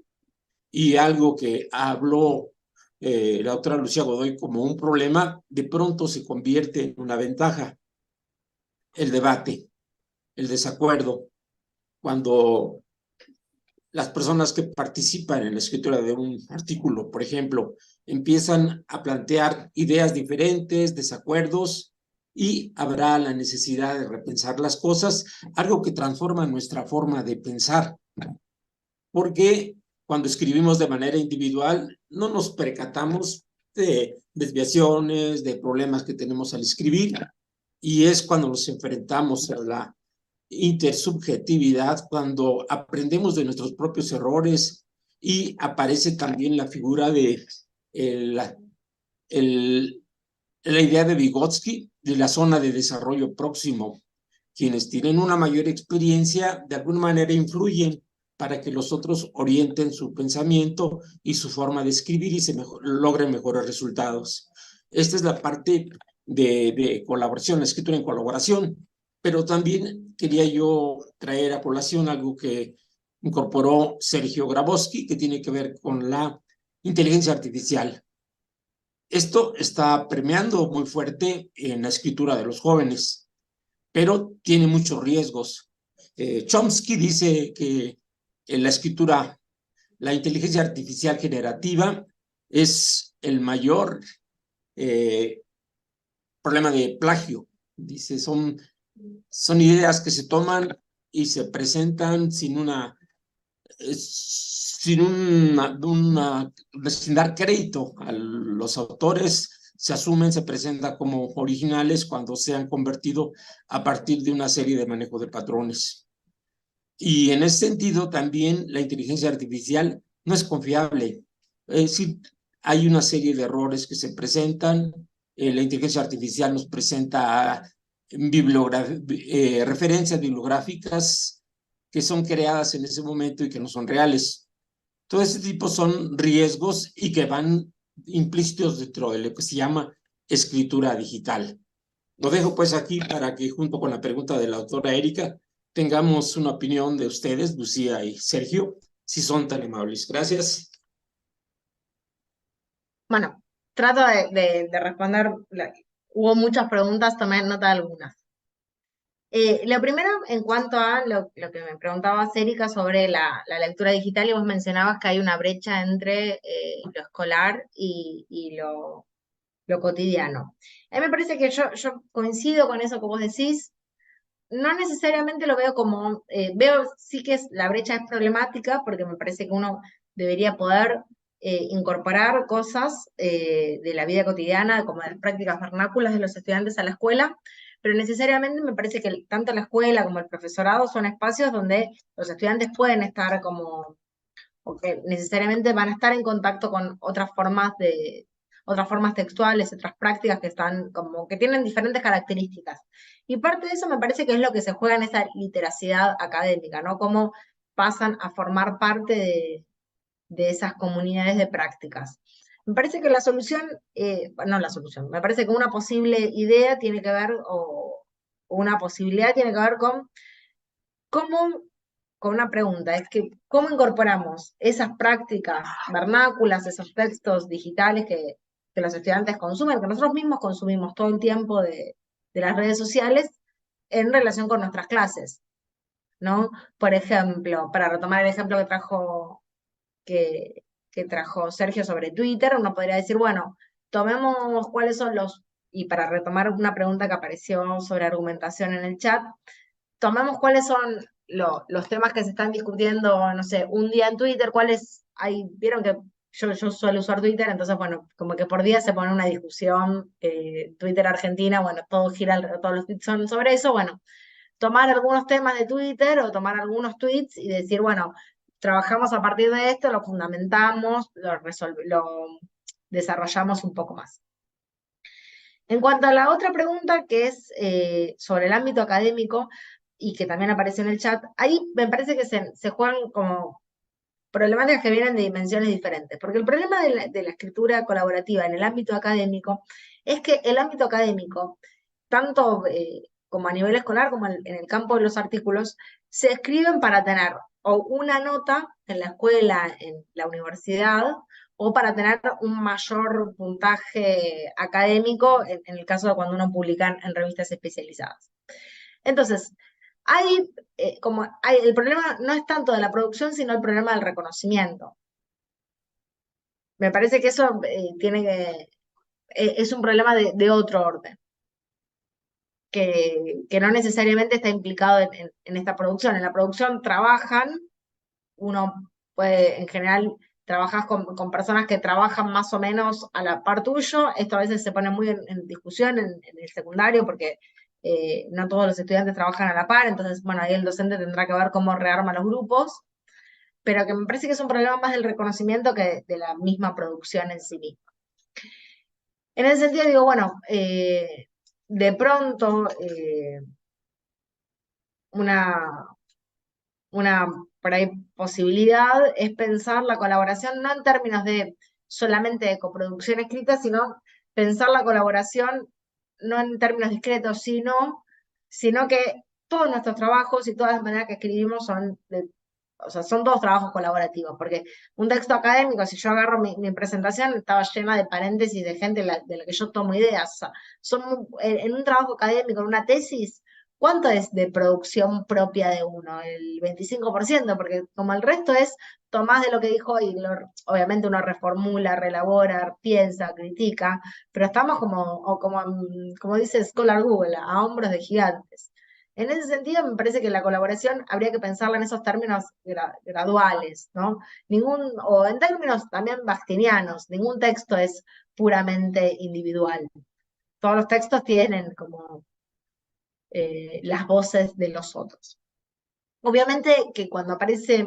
A: y algo que habló la doctora Lucía Godoy como un problema, de pronto se convierte en una ventaja. El debate, el desacuerdo, cuando las personas que participan en la escritura de un artículo, por ejemplo, empiezan a plantear ideas diferentes, desacuerdos, y habrá la necesidad de repensar las cosas, algo que transforma nuestra forma de pensar, porque cuando escribimos de manera individual no nos percatamos de desviaciones, de problemas que tenemos al escribir, y es cuando nos enfrentamos a la intersubjetividad, cuando aprendemos de nuestros propios errores y aparece también la figura de la idea de Vygotsky, de la zona de desarrollo próximo. Quienes tienen una mayor experiencia de alguna manera influyen para que los otros orienten su pensamiento y su forma de escribir y logren mejores resultados. Esta es la parte de colaboración, la escritura en colaboración, pero también quería yo traer a colación algo que incorporó Sergio Grabowski, que tiene que ver con la inteligencia artificial. Esto está permeando muy fuerte en la escritura de los jóvenes, pero tiene muchos riesgos. Chomsky dice que en la escritura, la inteligencia artificial generativa es el mayor problema de plagio. Dice, son ideas que se toman y se presentan sin dar crédito a los autores, se asumen, se presentan como originales cuando se han convertido a partir de una serie de manejo de patrones. Y en ese sentido también la inteligencia artificial no es confiable. Es decir, hay una serie de errores que se presentan. La inteligencia artificial nos presenta referencias bibliográficas que son creadas en ese momento y que no son reales. Todo ese tipo son riesgos y que van implícitos dentro de lo que se llama escritura digital. Lo dejo pues aquí para que junto con la pregunta de la doctora Erika tengamos una opinión de ustedes, Lucía y Sergio, si son tan amables. Gracias.
B: Bueno, trato de responder. Hubo muchas preguntas, tomé nota de algunas. Lo primero, en cuanto a lo que me preguntaba Erika sobre la lectura digital, y vos mencionabas que hay una brecha entre lo escolar y lo cotidiano. A mí me parece que yo coincido con eso que vos decís. No necesariamente lo veo como, veo sí que la brecha es problemática, porque me parece que uno debería poder incorporar cosas de la vida cotidiana, como las prácticas vernáculas de los estudiantes a la escuela, pero necesariamente me parece que tanto la escuela como el profesorado son espacios donde los estudiantes pueden estar como, o que necesariamente van a estar en contacto con otras formas textuales, otras prácticas que están como que tienen diferentes características. Y parte de eso me parece que es lo que se juega en esa literacidad académica, ¿no? Cómo pasan a formar parte de esas comunidades de prácticas. Me parece que la solución, no la solución, me parece que una posible idea tiene que ver, o una posibilidad tiene que ver con cómo con una pregunta, es que ¿cómo incorporamos esas prácticas vernáculas, esos textos digitales que los estudiantes consumen, que nosotros mismos consumimos todo el tiempo de las redes sociales en relación con nuestras clases, ¿no? Por ejemplo, para retomar el ejemplo que trajo Sergio sobre Twitter, uno podría decir, bueno, tomemos cuáles son y para retomar una pregunta que apareció sobre argumentación en el chat, tomemos cuáles son los temas que se están discutiendo, no sé, un día en Twitter, vieron que yo suelo usar Twitter, entonces, bueno, como que por día se pone una discusión, Twitter Argentina, bueno, todos los tweets son sobre eso, bueno, tomar algunos temas de Twitter o tomar algunos tweets y decir, bueno, trabajamos a partir de esto, lo fundamentamos, lo desarrollamos un poco más. En cuanto a la otra pregunta, que es sobre el ámbito académico, y que también aparece en el chat, ahí me parece que se juegan como problemáticas que vienen de dimensiones diferentes, porque el problema de la escritura colaborativa en el ámbito académico es que el ámbito académico, tanto como a nivel escolar como en el campo de los artículos, se escriben para tener o una nota en la escuela, en la universidad, o para tener un mayor puntaje académico en el caso de cuando uno publica en revistas especializadas. Entonces, el problema no es tanto de la producción, sino el problema del reconocimiento. Me parece que eso es un problema de otro orden, que no necesariamente está implicado en esta producción. En la producción uno puede, en general, trabajas con personas que trabajan más o menos a la par tuyo. Esto a veces se pone muy en discusión en el secundario, porque no todos los estudiantes trabajan a la par, entonces, bueno, ahí el docente tendrá que ver cómo rearma los grupos, pero que me parece que es un problema más del reconocimiento que de la misma producción en sí misma. En ese sentido digo, bueno, de pronto una por ahí, posibilidad es pensar la colaboración no en términos de solamente de coproducción escrita, sino pensar la colaboración no en términos discretos, sino que todos nuestros trabajos y todas las maneras que escribimos son todos trabajos colaborativos, porque un texto académico, si yo agarro mi presentación, estaba llena de paréntesis de gente de la que yo tomo ideas. O sea, en un trabajo académico, en una tesis, ¿cuánto es de producción propia de uno? El 25%, porque como el resto es tomás de lo que dijo y obviamente uno reformula, relabora, piensa, critica, pero estamos como dice Scholar Google, a hombros de gigantes. En ese sentido, me parece que la colaboración habría que pensarla en esos términos graduales, ¿no? O en términos también bastinianos, ningún texto es puramente individual. Todos los textos tienen como las voces de los otros. Obviamente que cuando aparece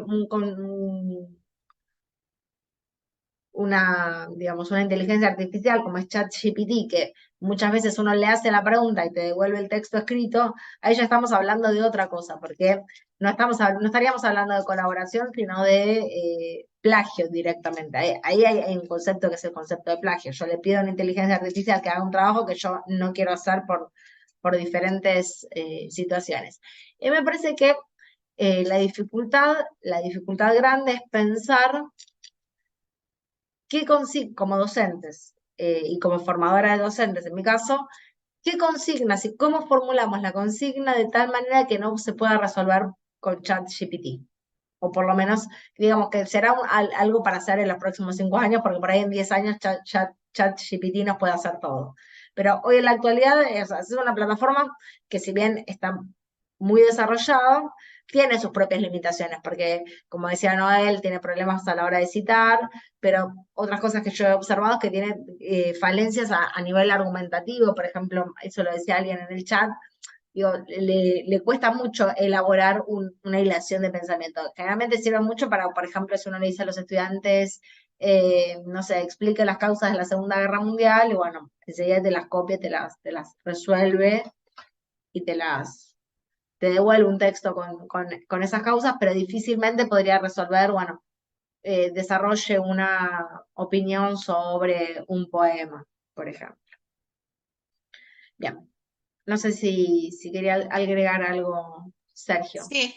B: digamos, una inteligencia artificial como es ChatGPT, que muchas veces uno le hace la pregunta y te devuelve el texto escrito, ahí ya estamos hablando de otra cosa, porque no estaríamos hablando de colaboración, sino de plagio directamente. Ahí hay un concepto que es el concepto de plagio. Yo le pido a una inteligencia artificial que haga un trabajo que yo no quiero hacer por diferentes situaciones. Y me parece que la dificultad grande es pensar como docentes y como formadora de docentes en mi caso, qué consignas y cómo formulamos la consigna de tal manera que no se pueda resolver con ChatGPT. O por lo menos, digamos que será algo para hacer en los próximos 5 años, porque por ahí en 10 años ChatGPT nos puede hacer todo. Pero hoy en la actualidad es una plataforma que, si bien está muy desarrollada, tiene sus propias limitaciones, porque, como decía Noel, tiene problemas a la hora de citar, pero otras cosas que yo he observado es que tiene falencias a nivel argumentativo. Por ejemplo, eso lo decía alguien en el chat, digo, le cuesta mucho elaborar una hilación de pensamiento. Generalmente sirve mucho para, por ejemplo, si uno le dice a los estudiantes, no sé, explique las causas de la Segunda Guerra Mundial, y bueno, enseguida te las copia, te las resuelve y te devuelve un texto con esas causas, pero difícilmente podría resolver, bueno, desarrolle una opinión sobre un poema, por ejemplo. Bien, no sé si quería agregar algo, Sergio.
E: Sí,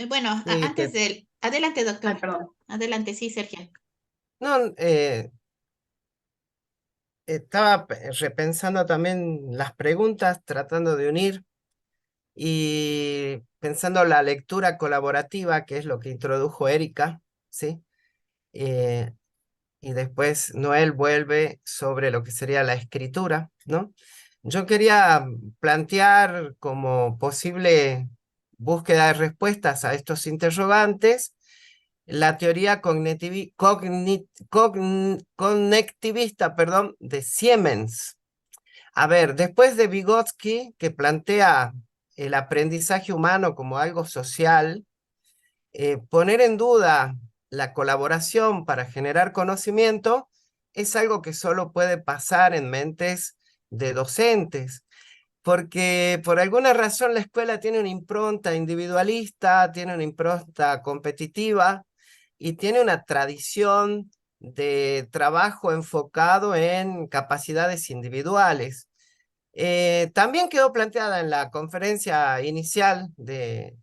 E: Bueno,
D: Sí,
E: antes del... Adelante,
B: Ay,
E: doctor.
B: perdón.
E: Adelante, sí, Sergio.
D: no, estaba repensando también las preguntas, tratando de unir y pensando la lectura colaborativa, que es lo que introdujo Erika, ¿sí? Eh, y después Noel vuelve sobre lo que sería la escritura, ¿no? Yo quería plantear como posible búsqueda de respuestas a estos interrogantes la teoría conectivista, perdón, de Siemens. A ver, después de Vygotsky, que plantea el aprendizaje humano como algo social, poner en duda la colaboración para generar conocimiento es algo que solo puede pasar en mentes de docentes, porque por alguna razón la escuela tiene una impronta individualista, tiene una impronta competitiva y tiene una tradición de trabajo enfocado en capacidades individuales. También quedó planteada en la conferencia inicial de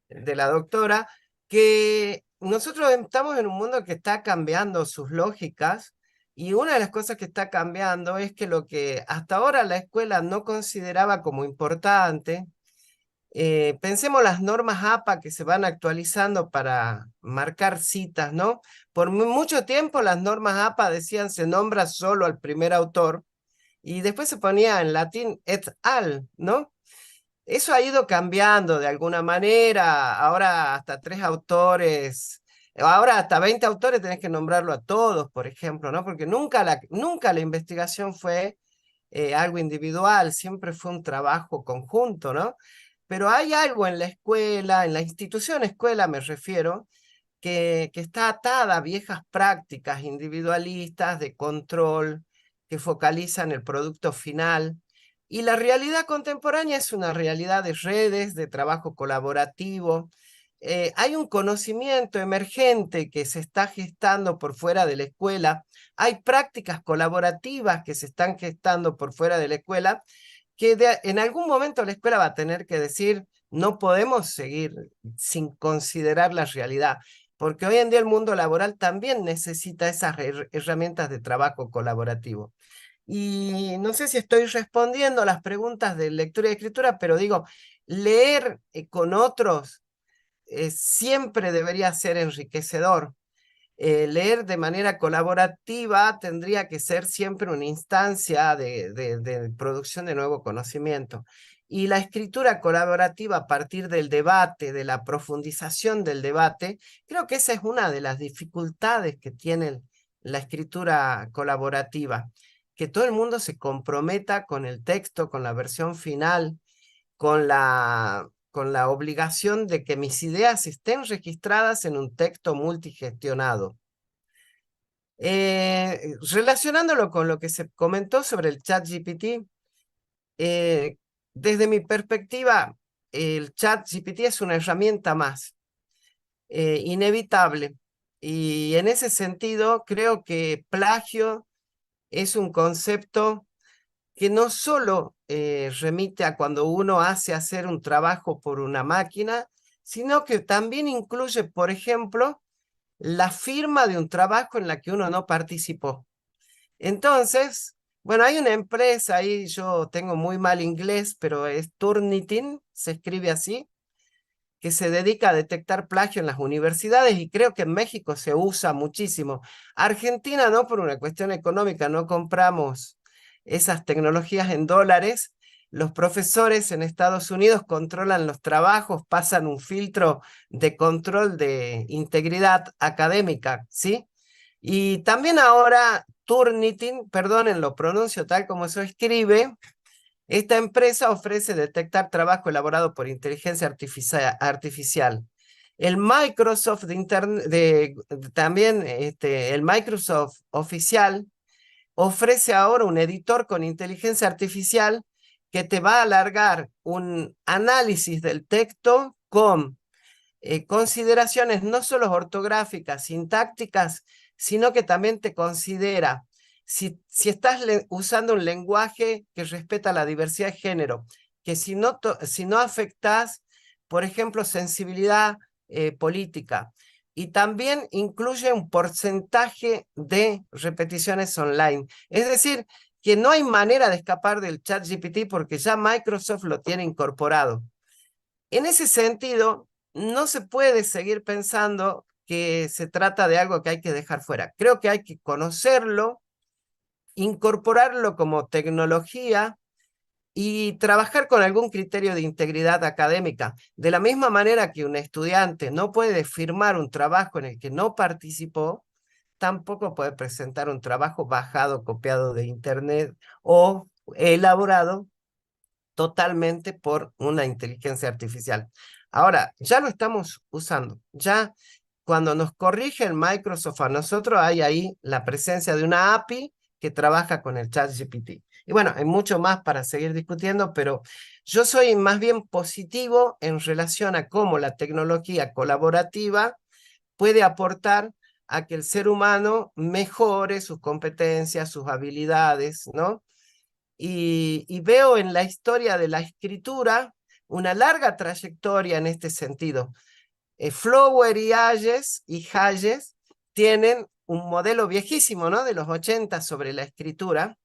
D: la doctora que nosotros estamos en un mundo que está cambiando sus lógicas y una de las cosas que está cambiando es que lo que hasta ahora la escuela no consideraba como importante, pensemos las normas APA que se van actualizando para marcar citas, ¿no? Por mucho tiempo las normas APA decían se nombra solo al primer autor y después se ponía en latín et al, ¿no? Eso ha ido cambiando de alguna manera. Ahora hasta 3 autores, ahora hasta 20 autores tenés que nombrarlo a todos, por ejemplo, ¿no? Porque nunca la investigación fue algo individual, siempre fue un trabajo conjunto, ¿no? Pero hay algo en la escuela, en la institución escuela me refiero, que está atada a viejas prácticas individualistas de control que focalizan el producto final. Y la realidad contemporánea es una realidad de redes, de trabajo colaborativo. Hay un conocimiento emergente que se está gestando por fuera de la escuela. Hay prácticas colaborativas que se están gestando por fuera de la escuela que en algún momento la escuela va a tener que decir, no podemos seguir sin considerar la realidad, porque hoy en día el mundo laboral también necesita esas herramientas de trabajo colaborativo. Y no sé si estoy respondiendo a las preguntas de lectura y escritura, pero digo, leer con otros siempre debería ser enriquecedor. Leer de manera colaborativa tendría que ser siempre una instancia de producción de nuevo conocimiento. Y la escritura colaborativa a partir del debate, de la profundización del debate, creo que esa es una de las dificultades que tiene la escritura colaborativa, que todo el mundo se comprometa con el texto, con la versión final, con la obligación de que mis ideas estén registradas en un texto multigestionado. Relacionándolo con lo que se comentó sobre el ChatGPT, desde mi perspectiva, el ChatGPT es una herramienta más, inevitable. Y en ese sentido, creo que plagio es un concepto que no solo remite a cuando uno hace hacer un trabajo por una máquina, sino que también incluye, por ejemplo, la firma de un trabajo en la que uno no participó. Entonces, bueno, hay una empresa ahí, yo tengo muy mal inglés, pero es Turnitin, se escribe así, que se dedica a detectar plagio en las universidades y creo que en México se usa muchísimo. Argentina no, por una cuestión económica, no compramos esas tecnologías en dólares. Los profesores en Estados Unidos controlan los trabajos, pasan un filtro de control de integridad académica, ¿sí? Y también ahora Turnitin, perdonen, lo pronuncio tal como se escribe, esta empresa ofrece detectar trabajo elaborado por inteligencia artificial. El Microsoft también el Microsoft oficial ofrece ahora un editor con inteligencia artificial que te va a alargar un análisis del texto con consideraciones no solo ortográficas, sintácticas, sino que también te considera si estás usando un lenguaje que respeta la diversidad de género, que si no afectas por ejemplo, sensibilidad política. Y también incluye un porcentaje de repeticiones online. Es decir, que no hay manera de escapar del ChatGPT porque ya Microsoft lo tiene incorporado. En ese sentido, no se puede seguir pensando que se trata de algo que hay que dejar fuera. Creo que hay que conocerlo, incorporarlo como tecnología y trabajar con algún criterio de integridad académica. De la misma manera que un estudiante no puede firmar un trabajo en el que no participó, tampoco puede presentar un trabajo bajado, copiado de internet o elaborado totalmente por una inteligencia artificial. Ahora, ya lo estamos usando. Ya cuando nos corrige el Microsoft a nosotros, hay ahí la presencia de una API que trabaja con el ChatGPT. Y bueno, hay mucho más para seguir discutiendo, pero yo soy más bien positivo en relación a cómo la tecnología colaborativa puede aportar a que el ser humano mejore sus competencias, sus habilidades, ¿no? Y veo en la historia de la escritura una larga trayectoria en este sentido. Flower y Hayes tienen un modelo viejísimo, ¿no? De los 80 sobre la escritura.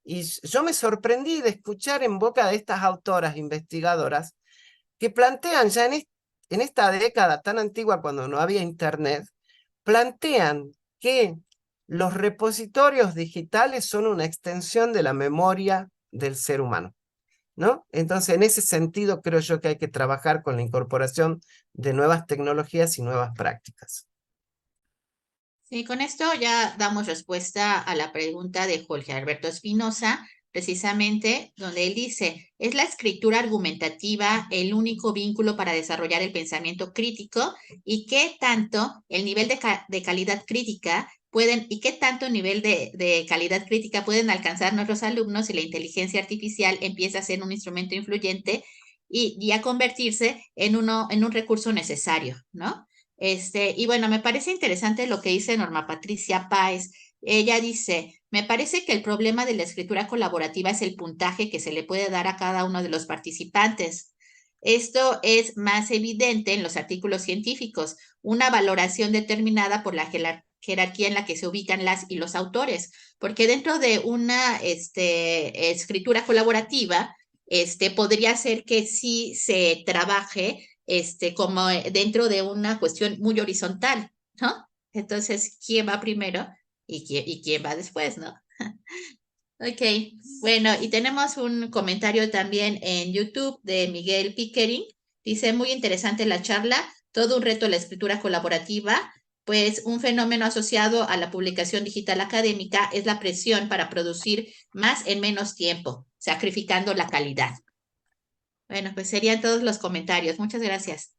D: Y yo me sorprendí de escuchar en boca de estas autoras investigadoras que plantean ya en esta década tan antigua cuando no había internet, plantean que los repositorios digitales son una extensión de la memoria del ser humano, ¿no? Entonces, en ese sentido, creo yo que hay que trabajar con la incorporación de nuevas tecnologías y nuevas prácticas.
E: Sí, con esto ya damos respuesta a la pregunta de Jorge Alberto Espinosa, precisamente donde él dice, ¿es la escritura argumentativa el único vínculo para desarrollar el pensamiento crítico? ¿Y qué tanto el nivel de calidad crítica calidad crítica pueden alcanzar nuestros alumnos si la inteligencia artificial empieza a ser un instrumento influyente y a convertirse en un recurso necesario, ¿no? Y bueno, me parece interesante lo que dice Norma Patricia Páez. Ella dice, me parece que el problema de la escritura colaborativa es el puntaje que se le puede dar a cada uno de los participantes. Esto es más evidente en los artículos científicos, una valoración determinada por la jerarquía en la que se ubican las y los autores, porque dentro de una escritura colaborativa, podría ser que sí se trabaje como dentro de una cuestión muy horizontal, ¿no? Entonces, ¿quién va primero y quién va después, no? Ok, bueno, y tenemos un comentario también en YouTube de Miguel Pickering. Dice, muy interesante la charla, todo un reto la escritura colaborativa, pues un fenómeno asociado a la publicación digital académica es la presión para producir más en menos tiempo, sacrificando la calidad. Bueno, pues serían todos los comentarios. Muchas gracias.